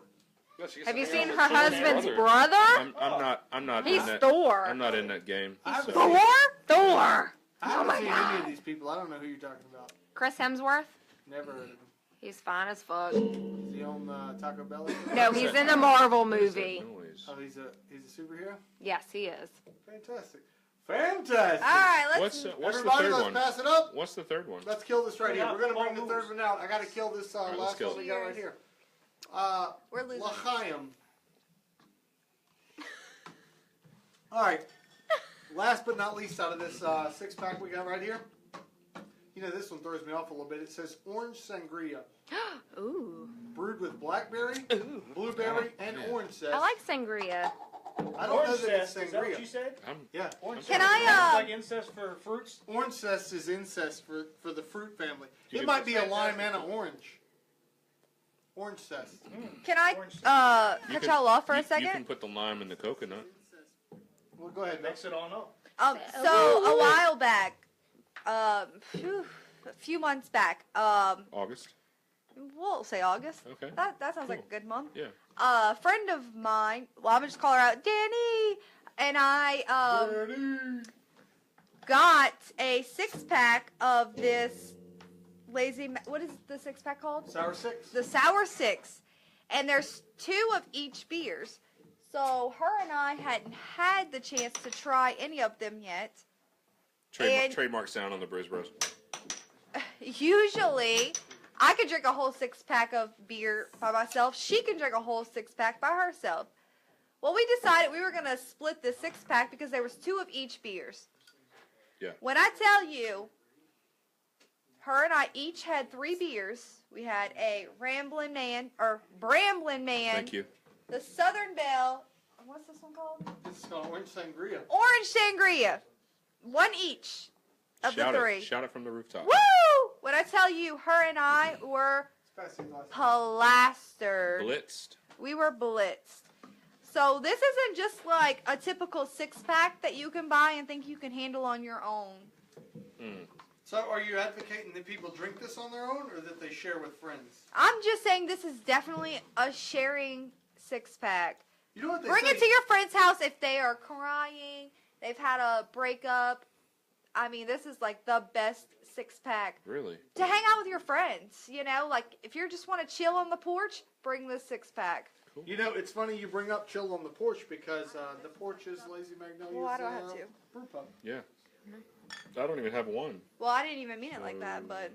S6: Yeah, she gets
S8: Have you
S6: some
S8: seen
S6: nails.
S8: her
S6: She's an
S8: husband's
S6: brother.
S8: brother?
S5: I'm not
S8: He's
S5: in that.
S8: Thor.
S5: I'm not in that game.
S2: I haven't
S8: Thor?
S2: seen,
S8: Thor.
S2: I
S8: Oh
S2: haven't
S8: my
S2: seen
S8: God.
S2: any of these people. I don't know who you're talking about.
S8: Chris Hemsworth?
S2: Never heard of him.
S8: He's fine as fuck.
S2: Is he on Taco Bell?
S8: No, he's in a Marvel
S5: What is that
S8: movie.
S5: noise? Nice.
S2: Oh, he's a superhero.
S8: Yes, he is.
S2: Fantastic.
S7: All right,
S5: What's the
S2: Everybody,
S5: third
S2: let's
S5: one?
S2: pass it up.
S5: What's the third one?
S2: Let's kill this right here.
S4: Yeah,
S2: We're gonna bring
S4: all
S2: the third
S4: moves.
S2: one out. I gotta kill this
S5: right, let's
S2: last
S5: kill
S2: one
S5: it.
S2: we got right here.
S7: We're losing.
S2: L'chaim. All right. Last but not least, out of this 6-pack we got right here, you know this one throws me off a little bit. It says Orange Sangria,
S8: Ooh.
S2: brewed with blackberry, blueberry, and orange zest.
S8: I like sangria.
S2: I don't know
S4: Orange
S2: that it's
S4: zest, is that what you
S2: sangria.
S4: said?
S2: Yeah,
S4: Orange
S7: Can
S4: zest.
S7: I,
S4: Like incest for fruits?
S2: orange zest is incest for the fruit family.
S5: You
S2: It
S5: could-
S2: might be a lime and an orange. Orange zest.
S7: Can I
S4: Orange zest.
S5: You
S7: cut
S5: can-
S7: y'all off for a
S5: You can
S7: second?
S5: put the lime in the coconut.
S2: Well, go ahead.
S4: Mix it on up.
S7: So a while back, a few months back,
S5: August.
S7: we'll say August.
S5: Okay.
S7: That sounds like a
S5: Cool.
S7: good month.
S5: Yeah.
S7: A friend of mine, well, I'm gonna just call her out, Danny, and I got a 6-pack of this what is the 6-pack called?
S2: Sour Six.
S7: The Sour Six, and there's 2 of each beers. So her and I hadn't had the chance to try any of them yet.
S5: Trademark sound on the Brews Bros.
S7: Usually, I could drink a whole 6-pack of beer by myself. She can drink a whole 6-pack by herself. Well, we decided we were going to split the 6-pack because there was 2 of each beers.
S5: Yeah.
S7: When I tell you, her and I each had 3 beers. We had a Bramblin Man,
S5: Thank you.
S7: the Southern Belle, what's this one called?
S2: It's called Orange Sangria.
S7: Orange Sangria. 1 each of
S5: Shout
S7: the 3.
S5: it. Shout it from the rooftop.
S7: Woo! When I tell you, her and I were
S2: Let's pass these last.
S7: plastered.
S5: Blitzed.
S7: We were blitzed. So this isn't just like a typical 6-pack that you can buy and think you can handle on your own.
S5: Mm.
S2: So, are you advocating that people drink this on their own, or that they share with friends?
S7: I'm just saying this is definitely a sharing 6-pack.
S2: You know what they
S7: Bring
S2: say?
S7: it to your friend's house if they are crying, they've had a breakup. I mean, this is like the best 6-pack
S5: Really?
S7: to hang out with your friends. You know, like if you just want to chill on the porch, bring this 6-pack.
S2: You know, it's funny you bring up chill on the porch because the porch is Lazy Magnolia's
S7: Well, why do I have to?
S2: brew pub.
S5: Yeah. I don't even have one.
S7: Well, I didn't even mean it like that, but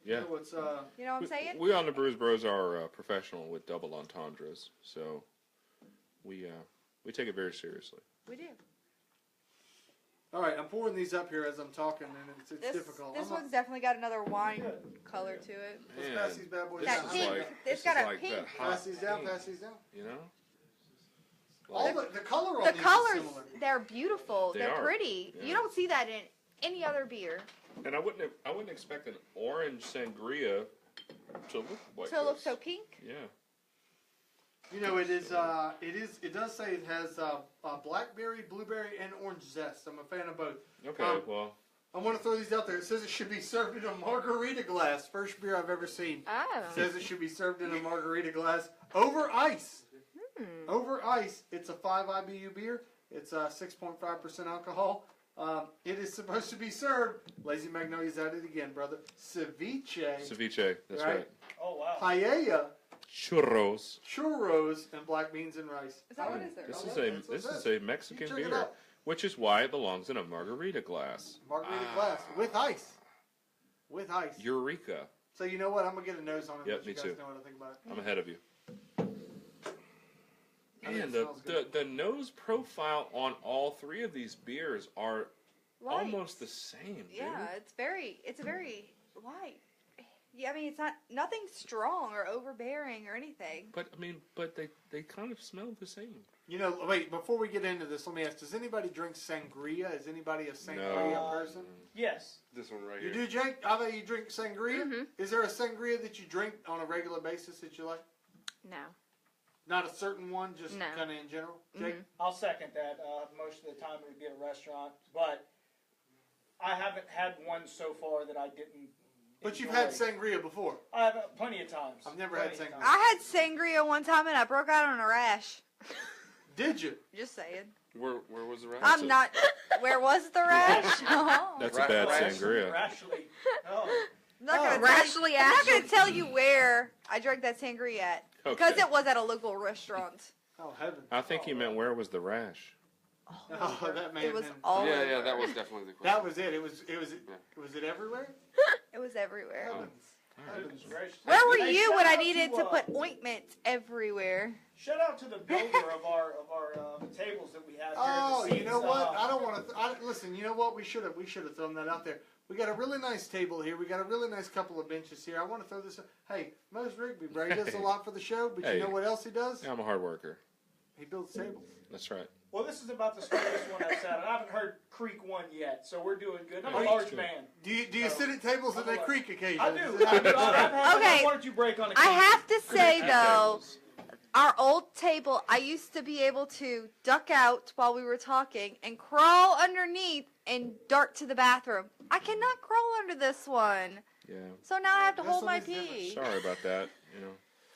S5: Yeah.
S2: So it's,
S7: you know what I'm saying?
S5: We on the Brews Bros are professional with double entendres, so we take it very seriously.
S7: We do.
S2: all right, I'm pouring these up here as I'm talking, and it's
S7: This
S2: difficult.
S7: this
S2: I'm not-
S7: one's definitely got another wine color to it.
S2: Let's
S5: Man,
S2: pass these bad boys
S5: this
S7: That
S2: down.
S5: is
S7: pink.
S5: like
S7: It's
S5: this
S7: got
S5: is
S7: a
S5: like
S7: pink.
S5: that hot
S2: Pass these down,
S5: pink,
S2: pass these down.
S5: You know?
S2: All
S5: Like,
S2: the color on
S7: The
S2: these
S7: colors,
S2: is similar.
S7: they're beautiful.
S5: They
S7: They're
S5: are.
S7: pretty.
S5: Yeah.
S7: You don't see that in any other beer.
S5: and I wouldn't expect an orange sangria to look like
S7: So it looks
S5: this.
S7: so pink.
S5: Yeah.
S2: You know, it does say it has blackberry, blueberry, and orange zest. I'm a fan of both.
S5: Okay. Well,
S2: I want to throw these out there. It says it should be served in a margarita glass. First beer I've ever seen.
S8: Oh.
S2: It says it should be served in a margarita glass over ice. Over ice. It's a 5 IBU beer. It's 6.5% alcohol. It is supposed to be served. Lazy Magnolia's at it again, brother. Ceviche.
S5: ceviche. That's
S2: Right.
S5: right.
S4: Oh, wow.
S2: Paella,
S5: Churros.
S2: churros, and black beans and rice.
S7: Is that what is there?
S5: This
S2: Oh,
S5: is
S2: yeah,
S5: a
S2: that's what
S5: this
S2: it
S5: is
S2: says.
S5: a Mexican
S2: You check it
S5: beer,
S2: out.
S5: which is why it belongs in a margarita glass.
S2: Margarita glass with ice. With ice.
S5: Eureka!
S2: So you know what? I'm gonna get a nose on it.
S5: Yep,
S2: let you
S5: me
S2: guys
S5: too.
S2: know what I think about it.
S5: I'm ahead of you.
S2: I think
S5: Man,
S2: it
S5: the,
S2: smells good.
S5: the nose profile on all 3 of these beers are
S7: Light.
S5: almost the same. Dude.
S7: Yeah, it's a very light. Yeah, I mean it's nothing strong or overbearing or anything.
S5: But I mean, they kind of smell the same.
S2: You know, wait. Before we get into this, let me ask: does anybody drink sangria? Is anybody a sangria
S5: No.
S2: person?
S4: Yes.
S5: This one right
S2: You do, Jake? I bet you drink sangria.
S8: Mhm.
S2: Is there a sangria that you drink on a regular basis that you like?
S8: No.
S2: Not a certain one, just
S8: No.
S2: kind of in general. Jake,
S4: I'll second that. Most of the time it would be at a restaurant, but I haven't had one so far that I didn't.
S2: but you've
S4: enjoy.
S2: had sangria before.
S4: I have plenty of times.
S2: I've never had
S4: Plenty of
S2: sangria.
S4: times.
S7: I had sangria one time and I broke out on a rash.
S2: Did you?
S7: Just saying.
S6: Where was the rest?
S7: I'm not. Where was the rash? Oh.
S5: That's a bad
S6: Rash-
S5: sangria.
S4: Rashly. Oh.
S7: I'm not gonna
S8: Rashly
S7: I'm not
S8: Ashley.
S7: gonna tell you where I drank that sangria at because
S5: Okay.
S7: it was at a local restaurant.
S2: Oh, heaven.
S5: I think he meant where was the rash?
S2: Oh, that may
S7: It
S2: have
S7: was
S2: been.
S7: all
S6: Yeah,
S7: over.
S6: that was definitely the question.
S2: That was it. Was it everywhere?
S7: It was everywhere.
S2: Heavens.
S4: Goodness gracious.
S7: Where were
S4: Hey,
S7: you
S4: shout
S7: when I
S4: out
S7: needed to
S4: to
S7: put ointment everywhere?
S4: Shout out to the builder of our tables that we have here.
S2: Oh,
S4: The
S2: you know
S4: seats,
S2: what? I don't want to. Listen, you know what? We should have thrown that out there. We got a really nice table here. We got a really nice couple of benches here. I want to throw this. Hey, Mose Rigby, bro, he does a lot for the show, but
S5: Hey.
S2: you know what else he does?
S5: Yeah, I'm a hard worker.
S2: He builds tables.
S5: That's right.
S4: Well, this is about the smallest one I've sat on. I haven't heard Creek one yet, so we're doing good. I'm
S2: Are
S4: a
S2: you-
S4: large man.
S2: Do you sit at tables that they creak occasionally?
S4: I do.
S2: Is that how you do it?
S4: I've had
S7: Okay.
S4: one or two break on
S7: I have to say
S5: Creaky
S7: though,
S5: tables.
S7: our old table, I used to be able to duck out while we were talking and crawl underneath and dart to the bathroom. I cannot crawl under this one.
S5: Yeah.
S7: So now I have to
S2: This
S7: hold
S2: one
S7: my
S2: is different.
S7: pee.
S5: Sorry about that. You know,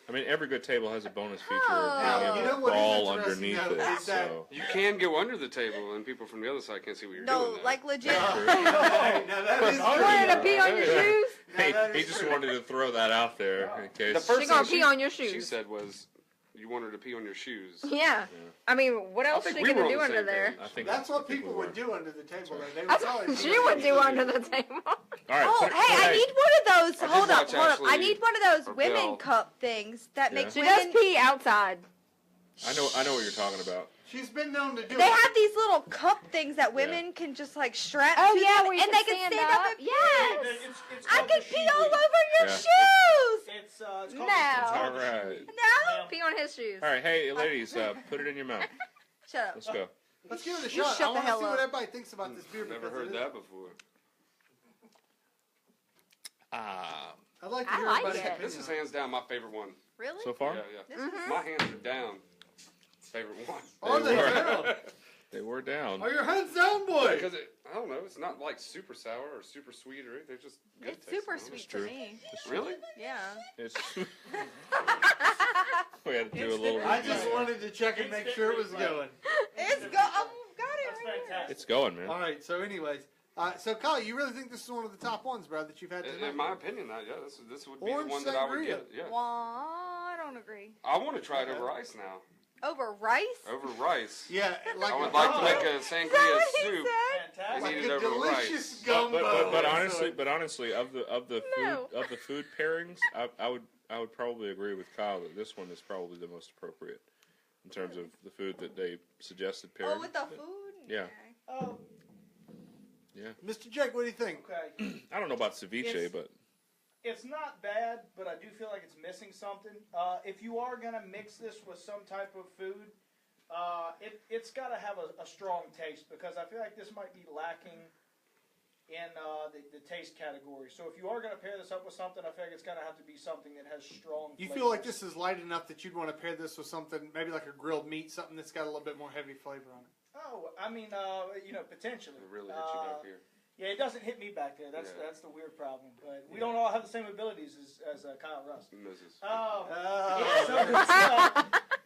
S5: I mean, every good table has a bonus feature
S7: Oh.
S5: of
S2: Now,
S5: being
S2: you
S5: able
S2: know
S5: to
S2: what is
S5: crawl
S2: interesting,
S5: underneath
S2: though,
S5: it.
S2: is that-
S5: So
S6: You can go under the table, and people from the other side can't see what you're
S7: No,
S6: doing. there.
S7: like legit.
S2: Hey, now that is
S7: You wanted to
S2: true.
S7: pee on your shoes?
S5: hey,
S2: that
S5: he
S2: is
S5: just
S2: true.
S5: wanted to throw that out there in case.
S6: The first
S8: She gonna
S6: thing
S8: pee on your
S6: she
S8: shoes.
S6: said was, "You want her to pee on your shoes."
S8: Yeah. I mean, what else
S6: think
S8: are
S6: we
S8: you
S6: were
S8: gonna
S6: on
S8: do
S6: the
S8: under
S6: same
S8: there?
S6: page.
S5: I think
S2: That's
S5: I
S2: what
S5: think
S2: people
S5: we were.
S2: would do under the table. They would
S8: That's
S2: probably
S8: what
S2: pee
S8: she
S2: on
S8: would
S2: your
S8: do
S2: shoes.
S8: under the table.
S5: All right.
S7: Oh,
S5: put it-
S7: hey, I
S5: hey,
S7: need one of those.
S6: I did
S7: Hold up,
S6: watch
S7: hold up. I
S6: Ashley
S7: need one of those
S6: or
S7: women
S6: Belle.
S7: cup things that
S5: Yeah.
S7: make
S8: She does
S7: women.
S8: pee outside.
S5: I know what you're talking about.
S2: She's been known to do
S7: They
S2: it.
S7: have these little cup things that women can just like strap
S8: Oh,
S7: to
S8: yeah,
S7: them,
S8: where you
S7: and
S8: can
S7: they can
S8: stand
S7: stand up
S8: up.
S7: and pee.
S4: It's
S7: I
S4: called
S7: can
S4: the
S7: pee all
S4: Shiwi.
S7: over your
S5: Yeah.
S7: shoes.
S4: It's called
S7: No.
S4: the
S5: All right.
S7: No,
S8: Pee on his shoes.
S5: All right. Hey, ladies, put it in your mouth.
S7: shut up.
S5: Let's go.
S2: Let's give it a
S7: You
S2: shot.
S7: shut
S2: I
S7: the
S2: want to
S7: hell
S2: see what
S7: up.
S2: everybody thinks about this beer.
S6: Never
S2: because
S6: heard
S2: it is-
S6: that before.
S5: Ah.
S2: I'd like to
S8: I
S2: hear
S8: like
S2: everybody's
S8: it.
S2: opinion.
S6: This is hands down my favorite one.
S7: Really?
S5: So far,
S6: Yeah, yeah. My hands are down. Favorite one.
S2: Oh, they
S5: were.
S2: down.
S5: they were down.
S2: Are your hands down, boy?
S6: Because I don't know, it's not like super sour or super sweet or anything. They're just good
S7: It's
S6: tasting.
S7: super
S6: I don't know.
S7: sweet to
S5: true.
S7: me.
S6: Really?
S7: Yeah.
S5: It's we had to do a little.
S2: I just wanted to check and make sure it was going.
S7: It's go. I've got it
S4: That's
S7: right here.
S4: fantastic.
S5: It's going, man.
S2: All right. So, anyways, so Kyle, you really think this is one of the top ones, bro, that you've had tonight?
S6: In my opinion, yeah, this would be
S2: Orange
S6: the one that I would
S2: Sangria.
S6: get. Yeah.
S7: Well, I don't agree.
S6: I want to try it over ice now.
S7: Over rice?
S6: Over rice.
S2: Yeah, like
S6: I would
S2: a
S6: like to
S2: gumbo.
S6: make a
S7: Is that
S6: sangria
S7: what he
S6: soup.
S7: said?
S6: and
S2: like
S6: eat
S2: a
S6: it over
S2: delicious
S6: rice.
S2: gumbo.
S5: But honestly, of the
S7: No.
S5: food pairings, I would probably agree with Kyle that this one is probably the most appropriate in terms of the food that they suggested pairing.
S7: Oh, with the food?
S5: Yeah.
S7: Okay.
S4: Oh,
S2: Mr. Jake, what do you think?
S4: okay.
S5: I don't know about ceviche,
S4: It's-
S5: but
S4: It's not bad, but I do feel like it's missing something. If you are going to mix this with some type of food, it's got to have a strong taste, because I feel like this might be lacking in the taste category. So if you are going to pair this up with something, I feel like it's going to have to be something that has strong
S2: You
S4: flavors.
S2: feel like this is light enough that you'd want to pair this with something, maybe like a grilled meat, something that's got a little bit more heavy flavor on it.
S4: Oh, I mean, potentially.
S6: It really hits you back here.
S4: Yeah, it doesn't hit me back there. That's
S6: Yeah.
S4: that's the weird problem. But we don't all have the same abilities as Kyle Rust.
S6: Mrs.
S4: Yeah, so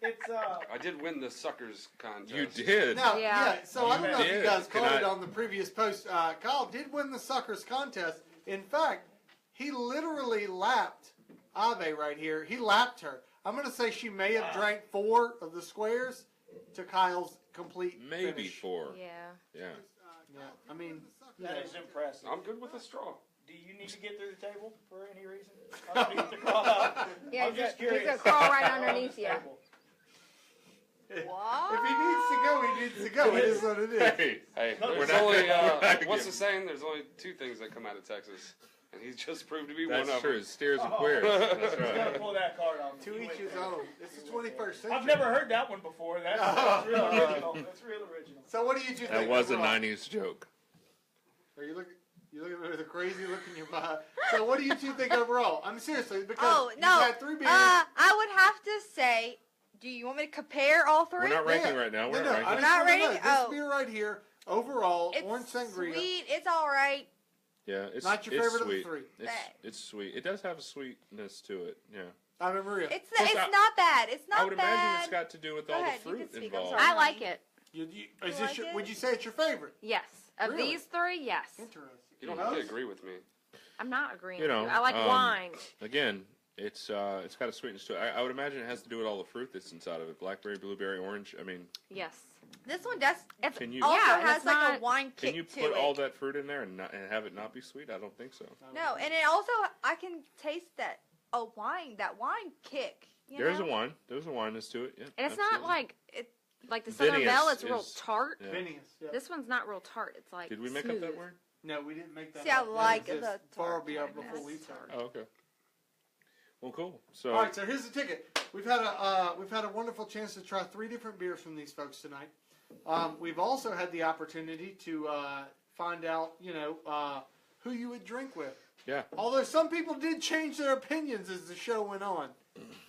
S4: it's
S6: I did win the suckers contest.
S5: you did.
S2: Now,
S8: Yeah.
S2: so I don't know if you
S5: did.
S2: guys
S5: Can
S2: caught
S5: I-
S2: it on the previous post. Kyle did win the suckers contest. In fact, he literally lapped Ave right here. He lapped her. I'm going to say she may have drank 4 of the squares to Kyle's complete
S5: Maybe
S2: finish.
S5: 4.
S8: Yeah.
S5: Yeah.
S2: Yeah, I mean,
S4: that is impressive.
S6: I'm good with a straw.
S4: Do you need to get through the table for any reason? I don't need to crawl out.
S8: Yeah,
S4: I'm
S8: he's
S4: just
S8: gonna
S4: curious.
S8: crawl right underneath you.
S7: What?
S2: if he needs to go, he needs to go. It is what it is.
S5: Hey,
S6: Hey,
S4: No,
S6: there's
S5: we're not
S6: only,
S5: gonna- we're not
S6: what's
S5: gonna-
S6: the saying? There's only 2 things that come out of Texas. And he's just proved to be
S5: that's
S6: one of
S5: true.
S6: them.
S5: Steers and
S4: Oh.
S5: queers. That's
S4: He's got to
S5: right.
S4: pull that card on me.
S2: To
S4: You
S2: each
S4: wait
S2: his
S4: for it.
S2: own. This is 21st century.
S4: I've never heard that one before. That's real original. That's real original.
S2: So what do you two think?
S5: That was a
S2: overall?
S5: 90s joke.
S2: Are you looking at me with a crazy look in your eye? So what do you two think overall? I'm seriously because
S7: Oh,
S2: you've
S7: no.
S2: had 3 beers.
S7: I would have to say, do you want me to compare all 3?
S5: We're not ranking right now. We're
S2: no,
S5: not
S2: I
S5: ranking.
S2: just
S7: Not
S2: wanna know,
S7: rating?
S2: This
S7: Oh.
S2: beer right here, overall,
S7: It's
S2: Orange Sangria.
S7: sweet. It's all right.
S5: Yeah, it's
S2: Not your
S5: it's
S2: favorite of the
S5: sweet.
S2: 3.
S5: It's sweet. It does have a sweetness to it. Yeah.
S2: I mean, Maria.
S7: It's
S5: Plus,
S7: not bad. It's not
S5: I would
S7: bad.
S5: imagine it's got to do with
S7: Go
S5: all
S7: ahead,
S5: the
S7: you
S5: fruit
S7: can speak. I'm
S5: involved.
S7: sorry.
S8: I like it.
S2: Is
S7: You
S2: this
S7: like
S2: your,
S7: it?
S2: would you say it's your favorite?
S8: Yes. Of
S2: Really?
S8: these 3, yes.
S2: Interesting.
S6: You don't have to agree with me.
S8: I'm not agreeing
S5: You know,
S8: with you. I like wine.
S5: Again, It's got a sweetness to it. I would imagine it has to do with all the fruit that's inside of it. Blackberry, blueberry, orange. I mean,
S8: Yes.
S7: This one does. It
S5: Can you-
S7: also
S8: Yeah,
S7: has
S8: it's
S7: like a
S8: not-
S7: wine kick
S5: can you
S7: to
S5: put
S7: it.
S5: all that fruit in there and have it not be sweet? I don't think so.
S7: No, and it also I can taste that wine kick.
S5: There's a wine. There's a wineness to it. Yeah,
S8: And it's
S5: absolutely.
S8: not like the
S5: Vinous
S8: Southern Belle. It's real
S5: is-
S8: tart.
S5: Yeah.
S2: Phineas. Yeah.
S8: This one's not real tart. It's like
S5: Did we make
S8: smooth.
S5: up that word?
S2: No, we didn't make that.
S7: See, I
S2: up. That
S7: like
S2: exists
S7: the
S2: far before
S7: tartness.
S2: we started.
S5: Oh, okay. Well, cool. So,
S2: All right, so here's the ticket. We've had a wonderful chance to try 3 different beers from these folks tonight. We've also had the opportunity to find out, who you would drink with.
S5: yeah.
S2: Although some people did change their opinions as the show went on.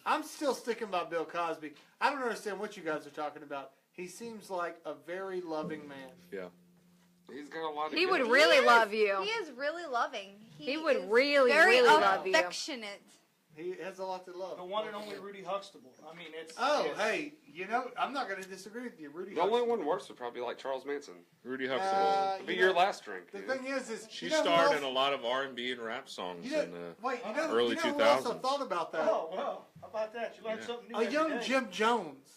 S2: I'm still sticking by Bill Cosby. I don't understand what you guys are talking about. He seems like a very loving man.
S5: Yeah.
S6: He's got a lot of
S8: He would
S6: gifts.
S8: really love you.
S7: He is really loving.
S8: He would
S7: is
S8: really,
S7: very
S8: really love you.
S7: affectionate.
S2: He has a lot to love.
S4: The one and only Rudy Huxtable. I mean, it's.
S2: Oh,
S4: it's-
S2: hey, I'm not going to disagree with you, Rudy.
S6: The only
S2: Huxtable.
S6: one worse would probably be like Charles Manson.
S5: Rudy Huxtable.
S6: Be
S2: you
S6: your
S2: know,
S6: last drink.
S2: The
S6: you know?
S2: thing is
S5: She
S2: you know who
S5: starred
S2: else-
S5: in a lot of R&B and rap songs
S2: You know,
S5: in the
S2: wait,
S5: early
S2: you know who else I
S5: 2000s.
S2: thought about that?
S4: Oh, well, how about that? You learn
S5: Yeah.
S4: something new
S2: A
S4: every
S2: young
S4: day.
S2: Jim Jones.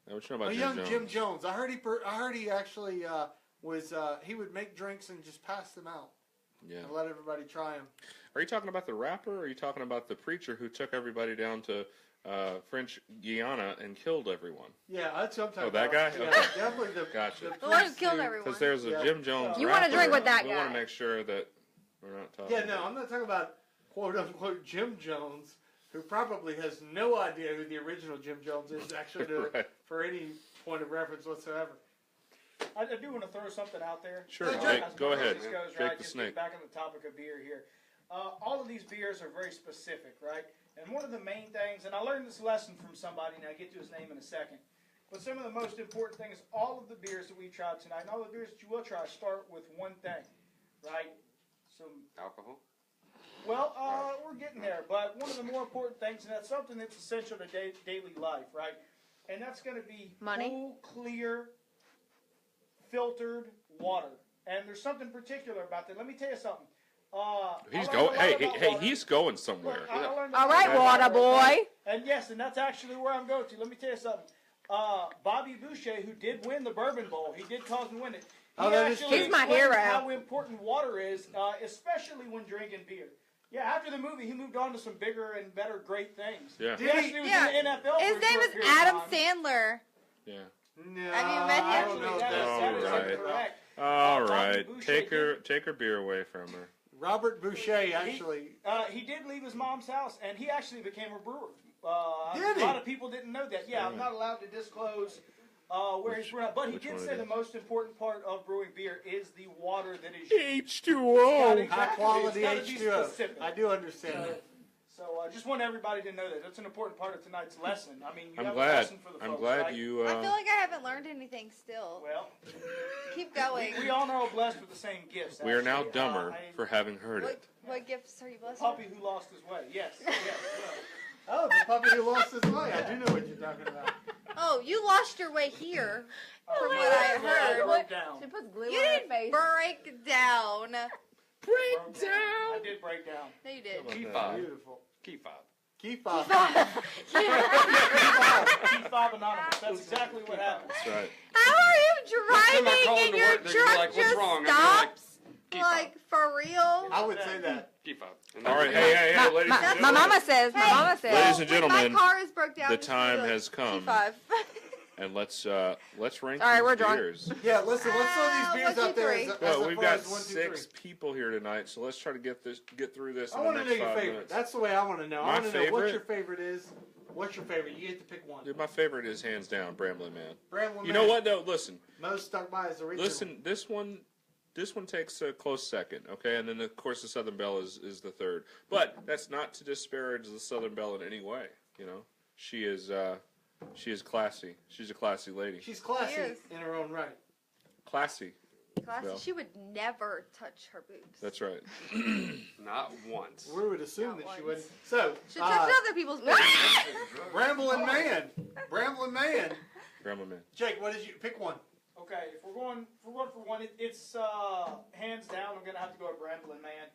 S5: What you know about
S2: A
S5: Jim
S2: young
S5: Jones?
S2: Jim Jones. I heard he actually was. He would make drinks and just pass them out
S5: Yeah.
S2: and let everybody try them.
S5: Are you talking about the rapper, or are you talking about the preacher who took everybody down to French Guiana and killed everyone?
S2: Yeah, that's what I'm talking
S5: Oh, that
S2: about.
S5: guy?
S2: Yeah,
S5: Okay.
S2: definitely the.
S5: Gotcha.
S7: The one who
S2: priest
S7: killed everyone.
S5: Because there's a
S2: Yeah.
S5: Jim Jones
S8: You wanna
S5: rapper.
S8: drink with that
S5: We want
S8: guy.
S5: to make sure that we're not talking.
S2: Yeah, no, I'm not talking about quote unquote Jim Jones, who probably has no idea who the original Jim Jones is actually
S5: Right.
S2: for any point of reference whatsoever.
S4: I do want to throw something out there.
S5: Sure,
S2: Hey,
S5: Jake,
S4: As
S5: go
S4: far as
S5: ahead.
S4: this goes,
S5: Jake
S4: right,
S5: the
S4: just
S5: Snake.
S4: get back on the topic of beer here. All of these beers are very specific, right? And one of the main things, and I learned this lesson from somebody, and I'll get to his name in a second, but some of the most important things, all of the beers that we tried tonight, and all the beers that you will try, start with one thing, right? Some
S6: Alcohol.
S4: Well, we're getting there, but one of the more important things, and that's something that's essential to daily life, right? And that's going to be
S8: Money.
S4: cool, clear, filtered water. And there's something particular about that. Let me tell you something.
S5: He's
S4: I learned
S5: going.
S4: a lot
S5: Hey,
S4: about
S5: hey,
S4: water.
S5: he's going somewhere.
S4: Look, I learned a
S8: All
S4: lot
S8: right,
S4: about
S8: water boy.
S4: And yes, and that's actually where I'm going to. Let me tell you something. Bobby Boucher, who did win the Bourbon Bowl, he did cause me win it.
S2: Oh, that is
S4: actually
S2: true.
S8: He's my
S4: explains
S8: hero.
S4: How important water is, especially when drinking beer. Yeah, after the movie, he moved on to some bigger and better great things.
S5: Yeah.
S4: He actually was
S7: Yeah.
S4: in the NFL.
S7: His
S4: for a
S7: name
S4: short
S7: is
S4: period of
S7: Adam
S4: time.
S7: Sandler.
S5: Yeah.
S2: No,
S7: Have you met him?
S2: I don't know if
S4: That is-
S2: that's
S4: that is
S5: All right.
S4: incorrect.
S5: All
S4: Bobby
S5: right,
S4: Boucher
S5: take her beer away from her.
S2: Robert Boucher actually.
S4: He did leave his mom's house, and he actually became a brewer.
S2: Did he?
S4: A lot of people didn't know that. Yeah, I'm not allowed to disclose where he's brewing, but he
S5: which
S4: did
S5: one
S4: say
S5: it
S4: the
S5: is?
S4: most important part of brewing beer is the water that is used.
S5: H2O.
S2: High quality
S4: It's gotta be
S2: H2O.
S4: specific.
S2: I do understand that.
S4: So I just want everybody to know that. That's an important part of tonight's lesson. I mean, you
S5: I'm
S4: have a
S5: glad.
S4: lesson for the
S5: I'm
S4: folks,
S5: glad
S4: right?
S5: you.
S7: I feel like I haven't learned anything still.
S4: Well,
S7: Keep going.
S4: we all are blessed with the same gifts.
S5: We are now
S4: actually.
S5: dumber
S4: I-
S5: for having heard
S7: What,
S5: it.
S7: what gifts are you blessed
S4: Puppy who lost his way. Yes. Yes.
S2: Oh, the puppy who lost his way. I do know what you're talking about.
S7: with? Oh, you lost your way here. From what I
S4: I
S7: heard.
S4: broke down.
S8: She puts glue
S7: You
S8: on her
S7: didn't
S8: face.
S7: break down.
S4: Broke down. I did break down.
S7: No, you did.
S6: Key
S5: Okay.
S6: fob.
S2: Beautiful.
S6: Key fob.
S2: Key fob.
S4: Keep Fob Anonymous. That's exactly what happened.
S5: That's right.
S7: How are you
S6: Next time I call
S7: driving and
S6: into
S7: your
S6: work, they're gonna be
S7: truck
S6: like, "What's
S7: just
S6: wrong?" I'm gonna be like,
S7: stops?
S6: "Keep
S7: Like, for real?
S2: I would say that.
S6: Key fob. And
S5: All right,
S6: then-
S5: hey,
S8: My,
S5: ladies
S8: my,
S5: and
S8: my
S5: gentlemen.
S8: mama says. My mama
S5: Ladies
S8: says.
S5: and
S7: When
S5: gentlemen,
S7: my car is broke down,
S5: the
S7: it's
S5: time
S7: really
S5: has come.
S7: T5.
S5: And let's rank
S8: All right,
S5: these
S8: we're drunk.
S5: beers.
S2: Yeah, listen, let's throw these beers
S7: 1, 2,
S2: out there.
S7: 3.
S2: As
S5: Well,
S2: as
S5: we've
S2: far
S5: got
S2: as 1, 2,
S5: 6
S2: 3.
S5: people here tonight, so let's try to get through this
S2: I
S5: in the
S2: want to
S5: next
S2: know your
S5: 5
S2: favorite.
S5: minutes.
S2: That's the way I want to know.
S5: My
S2: I want to know what
S5: favorite?
S2: your favorite is. What's your favorite? You get to pick one.
S5: Dude, my favorite is hands down Bramblin Man.
S2: Bramblin
S5: You
S2: Man.
S5: know what? No, listen.
S2: Most stuck by is original.
S5: Listen, this one takes a close second, okay? And then, of course, the Southern Belle is the third. But that's not to disparage the Southern Belle in any way, you know? She is classy. She's a classy lady.
S2: She's classy
S7: She is.
S2: in her own right.
S5: Classy.
S7: Classy.
S5: Well.
S7: She would never touch her boobs.
S5: That's right.
S6: Not once.
S2: We would assume
S7: Not
S2: that she
S7: once.
S2: would. So,
S7: She touched other people's boobs.
S2: Bramblin Man. Bramblin Man.
S5: Bramblin Man.
S2: Jake, what did you pick one?
S4: Okay, if we're going for one, it's hands down. I'm gonna have to go with Bramblin Man.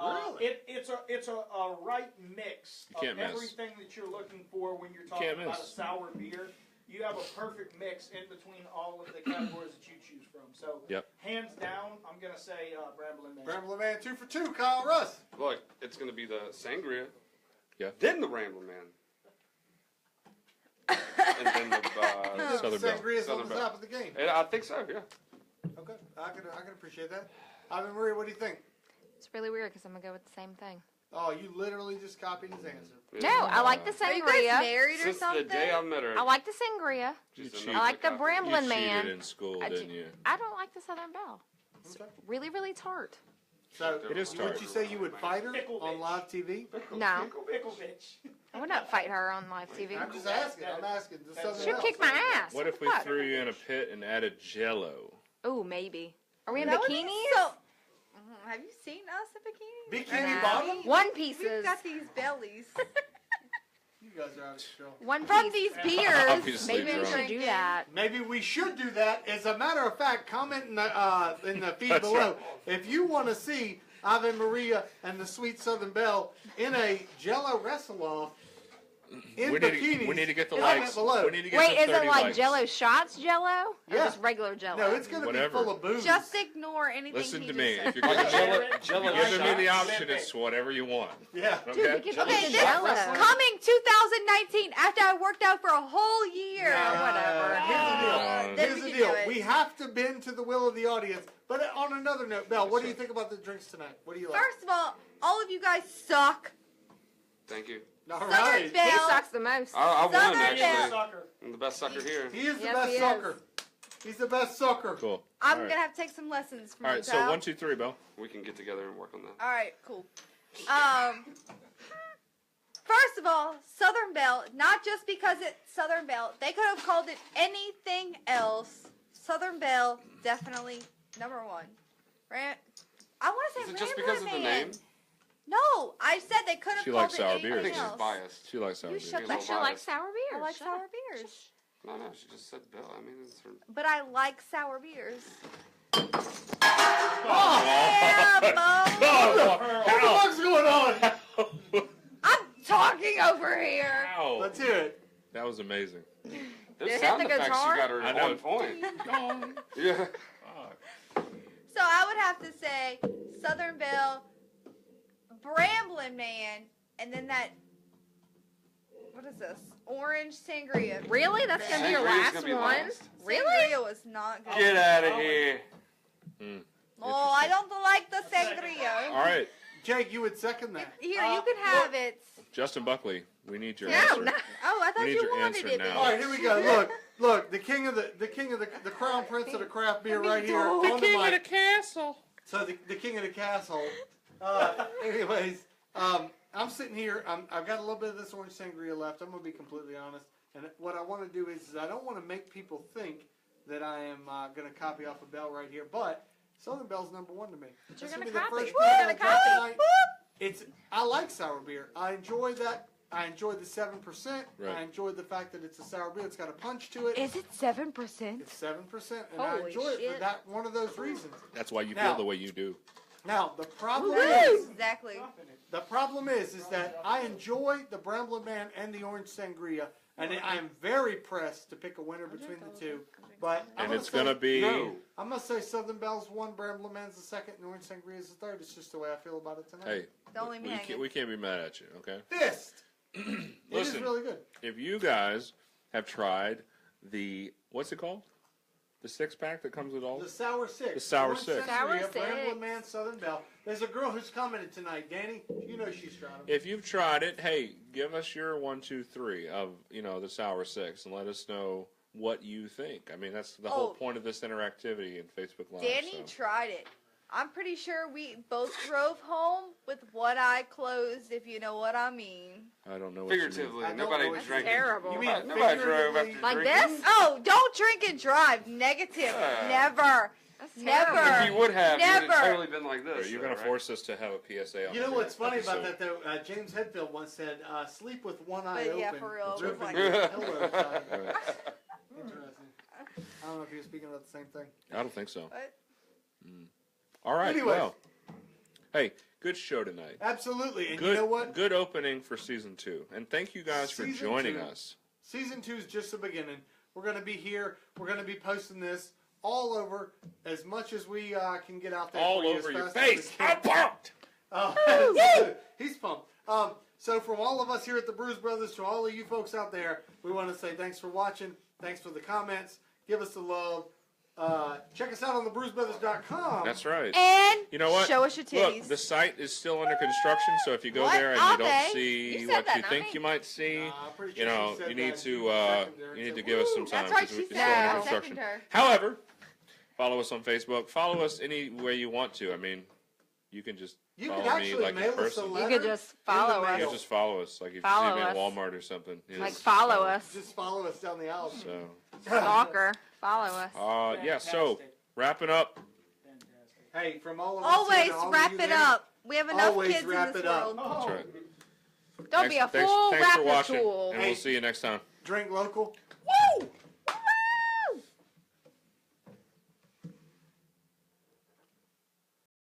S2: Really?
S4: It's a right mix of
S5: can't miss.
S4: everything that you're looking for when you're talking
S5: Can't
S4: about a
S5: miss.
S4: sour beer. You have a perfect mix in between all of the categories that you choose from. So,
S5: Yep.
S4: hands down, I'm gonna say Bramblin Man.
S2: Bramblin Man 2 for 2. Kyle Russ.
S6: Look, it's going to be the Sangria.
S5: Yeah.
S6: Then the Bramblin Man. And then the
S5: Southern Belle.
S2: Sangria's on
S6: Southern
S2: the
S6: Belle.
S2: top of the game.
S6: I think so, yeah.
S2: Okay, I can appreciate that. Ivan Marie, what do you think?
S8: It's really weird because I'm gonna go with the same thing.
S2: Oh, you literally just copied his answer.
S8: No, I like the
S7: Are you guys
S8: sangria.
S7: married or
S6: Since
S7: something?
S6: the day I met her.
S8: I like the sangria.
S6: she's
S5: You
S6: a
S5: cheat.
S8: I like the
S6: copy.
S8: Bramblin
S5: You
S8: Man.
S5: cheated in school,
S8: I
S5: didn't
S8: ju-
S5: you?
S8: I don't like the Southern Belle. It's
S2: Okay.
S8: really, really tart.
S2: So,
S5: It is
S2: would
S5: tart.
S2: you say you would fight her
S4: Pickle
S2: on
S4: bitch.
S2: live TV?
S8: No,
S4: Pickle bitch.
S8: I would not fight her on live TV.
S2: I'm just asking. I'm asking. The Southern
S8: She'll
S2: Belle.
S8: kick my ass.
S5: What if we
S8: Fuck.
S5: threw you in a pit and added Jello?
S8: Oh, maybe. Are we in
S7: That would be
S8: bikinis?
S7: so- have you seen us in bikinis?
S2: Bikini
S8: Nah.
S2: bottom?
S8: One
S7: We've
S8: pieces.
S7: got these bellies.
S2: You guys are out of control.
S8: One
S7: From
S8: piece.
S7: these beers.
S5: Obviously
S8: Maybe we
S5: drunk.
S8: should do that.
S2: Maybe we should do that. As a matter of fact, comment in the feed
S5: That's
S2: below
S5: right.
S2: if you want to see Ave Maria and the Sweet Southern Belle in a Jello wrestle-off in bikinis.
S5: We need to get the
S2: comment
S5: likes.
S2: below.
S5: We need to get
S8: Wait,
S5: the
S8: is it
S5: 30
S8: like
S5: likes.
S8: Jello shots Jello? Or
S2: Yeah.
S8: just regular Jello?
S2: No, it's going to be
S5: Whatever.
S2: full of booze.
S7: Just ignore anything
S5: Listen
S7: he
S5: to
S7: just
S5: me.
S7: said.
S5: If you're giving me the
S6: shots.
S5: option, it's whatever you want.
S2: Yeah.
S8: Dude,
S5: Okay?
S8: we could
S6: Jello
S8: eat
S7: Okay,
S8: the
S7: this
S8: Jello.
S7: coming 2019 after I worked out for a whole year.
S8: Whatever.
S7: Then
S2: Here's
S7: we
S2: the
S7: can
S2: deal.
S7: do it.
S2: We have to bend to the will of the audience. But on another note, Belle, what do you think about the drinks tonight? What do you like?
S7: First of all of you guys suck.
S6: Thank you.
S2: All
S7: Southern
S2: right.
S8: He
S7: Belle.
S8: sucks the most.
S6: I won,
S7: Southern
S6: actually.
S7: Belle.
S4: Sucker.
S6: I'm the best sucker here.
S2: He is the
S8: Yes,
S2: best
S8: he is.
S2: sucker. He's the best sucker.
S5: Cool.
S7: I'm
S5: All right.
S7: gonna have to take some lessons from
S5: All
S7: you,
S5: right, so
S7: pal.
S5: 1, 2, 3, Belle.
S6: We can get together and work on that.
S7: All right, cool. First of all, Southern Belle, not just because it's Southern Belle, they could have called it anything else. Southern Belle, definitely number one. I want to say
S6: Is it just
S7: Bramblin
S6: because of the
S7: Man.
S6: name?
S7: No, I said they could have
S5: She
S7: called
S5: likes
S7: it
S5: sour
S7: anything
S5: beers.
S6: I think she's
S7: else.
S6: biased.
S5: She likes sour
S7: You
S5: beers.
S7: shut
S6: She's
S7: the
S6: a
S8: But she
S6: little
S8: likes
S6: biased.
S8: sour beers.
S7: I like
S8: Shut up.
S7: sour beers.
S6: No, she just said Belle. I mean, it's her.
S7: But I like sour beers.
S2: Oh,
S7: Yeah, Bo.
S2: what the fuck's going on?
S7: I'm talking over here.
S5: Ow.
S2: Let's hear it.
S5: That was amazing.
S6: Those
S8: hit
S6: sound
S8: the
S6: effects
S8: guitar?
S6: you got are
S5: I know.
S6: on point. Yeah.
S7: So I would have to say Southern Belle, Bramblin Man, and then that. What is this? Orange Sangria.
S8: Really? That's going to be your
S6: Sangria's
S8: last
S6: gonna be
S8: one?
S6: last.
S8: Really?
S7: Sangria was not good.
S6: Get out of here.
S7: Oh, I don't like the sangria.
S5: All right,
S2: Jake, you would second that.
S7: Here, you can have it.
S5: Justin Buckley, we need your
S8: No,
S5: answer.
S8: no.
S7: Oh, I thought
S5: We need
S7: you
S5: your
S7: wanted
S5: answer
S7: it.
S5: now.
S2: All right, here we go. Look, the king of the crown prince of the craft beer right here on the mic.
S5: castle.
S2: So the king of the castle. Anyways, I'm sitting here. I've got a little bit of this orange sangria left. I'm gonna be completely honest. And what I want to do is I don't want to make people think that I am gonna copy off of Belle right here. But Southern Belle's number one to me.
S8: You're
S2: This
S8: gonna
S2: will be the
S8: copy.
S2: first
S8: You're
S2: beer
S8: gonna
S2: I drink
S8: copy.
S2: tonight. I like sour beer. I enjoy that. I enjoy the 7%.
S5: Right.
S2: I enjoy the fact that it's a sour beer. It's got a punch to it.
S7: Is it 7%?
S2: It's 7%, and I
S8: Holy
S2: enjoy it for
S8: shit.
S2: that one of those reasons.
S5: That's why you
S2: Now-
S5: feel the way you do.
S2: Now the problem
S7: Woo!
S2: is
S7: Exactly.
S2: that I enjoy the Bramblin Man and the Orange Sangria, and I am very pressed to pick a winner between the two. But
S5: And it's gonna be
S6: No.
S2: I'm gonna say Southern Belle's one, Bramblin Man's the second, and Orange Sangria is the third. It's just the way I feel about it tonight.
S5: hey.
S7: Don't leave me hanging.
S5: We can't be mad at you, okay?
S2: Fist. It is
S5: Listen.
S2: really good.
S5: If you guys have tried the what's it called? The 6-pack that comes with all.
S2: The Sour Six.
S5: The Sour
S2: Orange
S5: Six.
S8: Sour
S2: Sangria, Bramblin
S8: Six.
S2: Man, Southern Belle. There's a girl who's commented tonight, Danny. You know she's tried them.
S5: If you've tried it, hey, give us your 1, 2, 3 of the Sour 6 and let us know what you think. I mean, that's the whole
S7: Oh.
S5: point of this interactivity in Facebook Live.
S7: Danny
S5: so.
S7: tried it. I'm pretty sure we both drove home with one eye closed, if you know what I mean.
S5: I don't know what you mean.
S6: Figuratively,
S2: I don't
S6: nobody
S2: know what
S6: was
S2: you
S6: drinking.
S8: Terrible.
S2: You mean
S6: Nobody drove after
S2: figuratively?
S8: Like
S6: drinking.
S8: this?
S7: Oh, don't drink and drive. Negative.
S6: Yeah.
S7: Never.
S8: That's
S7: Never.
S8: terrible.
S6: If you would have, you would
S7: Never.
S6: have totally been like this.
S5: You're
S6: though,
S5: going to
S6: right?
S5: force us to have a PSA on
S2: You know
S5: every
S2: what's funny about
S5: episode.
S2: that though? James Hetfield once said, "Sleep with one eye
S7: But
S2: open,
S7: yeah, for real, it was
S2: ripping
S7: like-
S2: your pillow tight."
S5: Right.
S2: Interesting. I don't know if he was speaking about the same thing.
S5: I don't think so.
S7: What?
S5: All right.
S2: Anyways.
S5: Well, hey, good show tonight.
S2: Absolutely. And
S5: Good,
S2: you know what?
S5: good opening for season 2. And thank you guys for
S2: Season
S5: joining
S2: 2.
S5: us.
S2: Season 2 is just the beginning. We're going to be here. We're going to be posting this all over as much as we can get out there.
S5: All
S2: for you,
S5: over
S2: as
S5: your
S2: fast as we
S5: face.
S2: can.
S5: I'm pumped.
S2: He's pumped. So from all of us here at the Brews Brothers to all of you folks out there, we want to say thanks for watching. Thanks for the comments. Give us the love. Check us out on thebrewsbrothers.com.
S5: That's right.
S7: And
S5: You know what?
S7: show us your titties.
S5: Look, the site is still under construction, so if you go
S7: What
S5: there and
S7: are
S5: you don't
S7: they?
S5: see
S8: You said
S5: what
S8: that,
S5: you
S8: not
S5: think
S8: me.
S5: you might see,
S2: I'm pretty
S5: you
S2: sure
S5: know,
S2: she said
S5: you need
S2: that.
S5: to
S2: You seconded her and
S5: you need to
S2: said,
S5: give us
S2: "Woo!"
S5: some time
S7: That's right,
S5: because
S7: she
S5: it's
S7: said
S5: still under
S7: that.
S5: construction.
S7: Second her.
S5: However, follow us on Facebook. Follow us any way you want to. I mean, you can just
S2: You
S5: follow
S2: could
S5: me
S2: actually
S5: like in
S2: mail us a
S5: person.
S2: letter.
S8: You could just follow
S2: in the
S8: us.
S5: You
S2: mail.
S5: just follow us, like if
S8: Follow
S5: you see me at
S8: us.
S5: Walmart or something. You
S8: Like
S5: just
S8: follow us.
S2: Just follow us down the aisle.
S5: So,
S8: Stalker. Follow us.
S5: yeah. So
S4: Fantastic.
S5: wrapping up.
S4: Fantastic.
S2: Hey, from all of us
S7: Always
S2: here to all of
S7: wrap
S2: you
S7: it
S2: there,
S7: up. We have enough
S2: Always
S7: kids in
S2: wrap
S7: this
S2: it up.
S7: world.
S5: That's right.
S7: Don't be a
S5: Thanks
S7: fool.
S5: for
S7: Wrap
S5: watching,
S7: tool.
S5: and we'll see you next time.
S2: Drink local.
S7: Woo!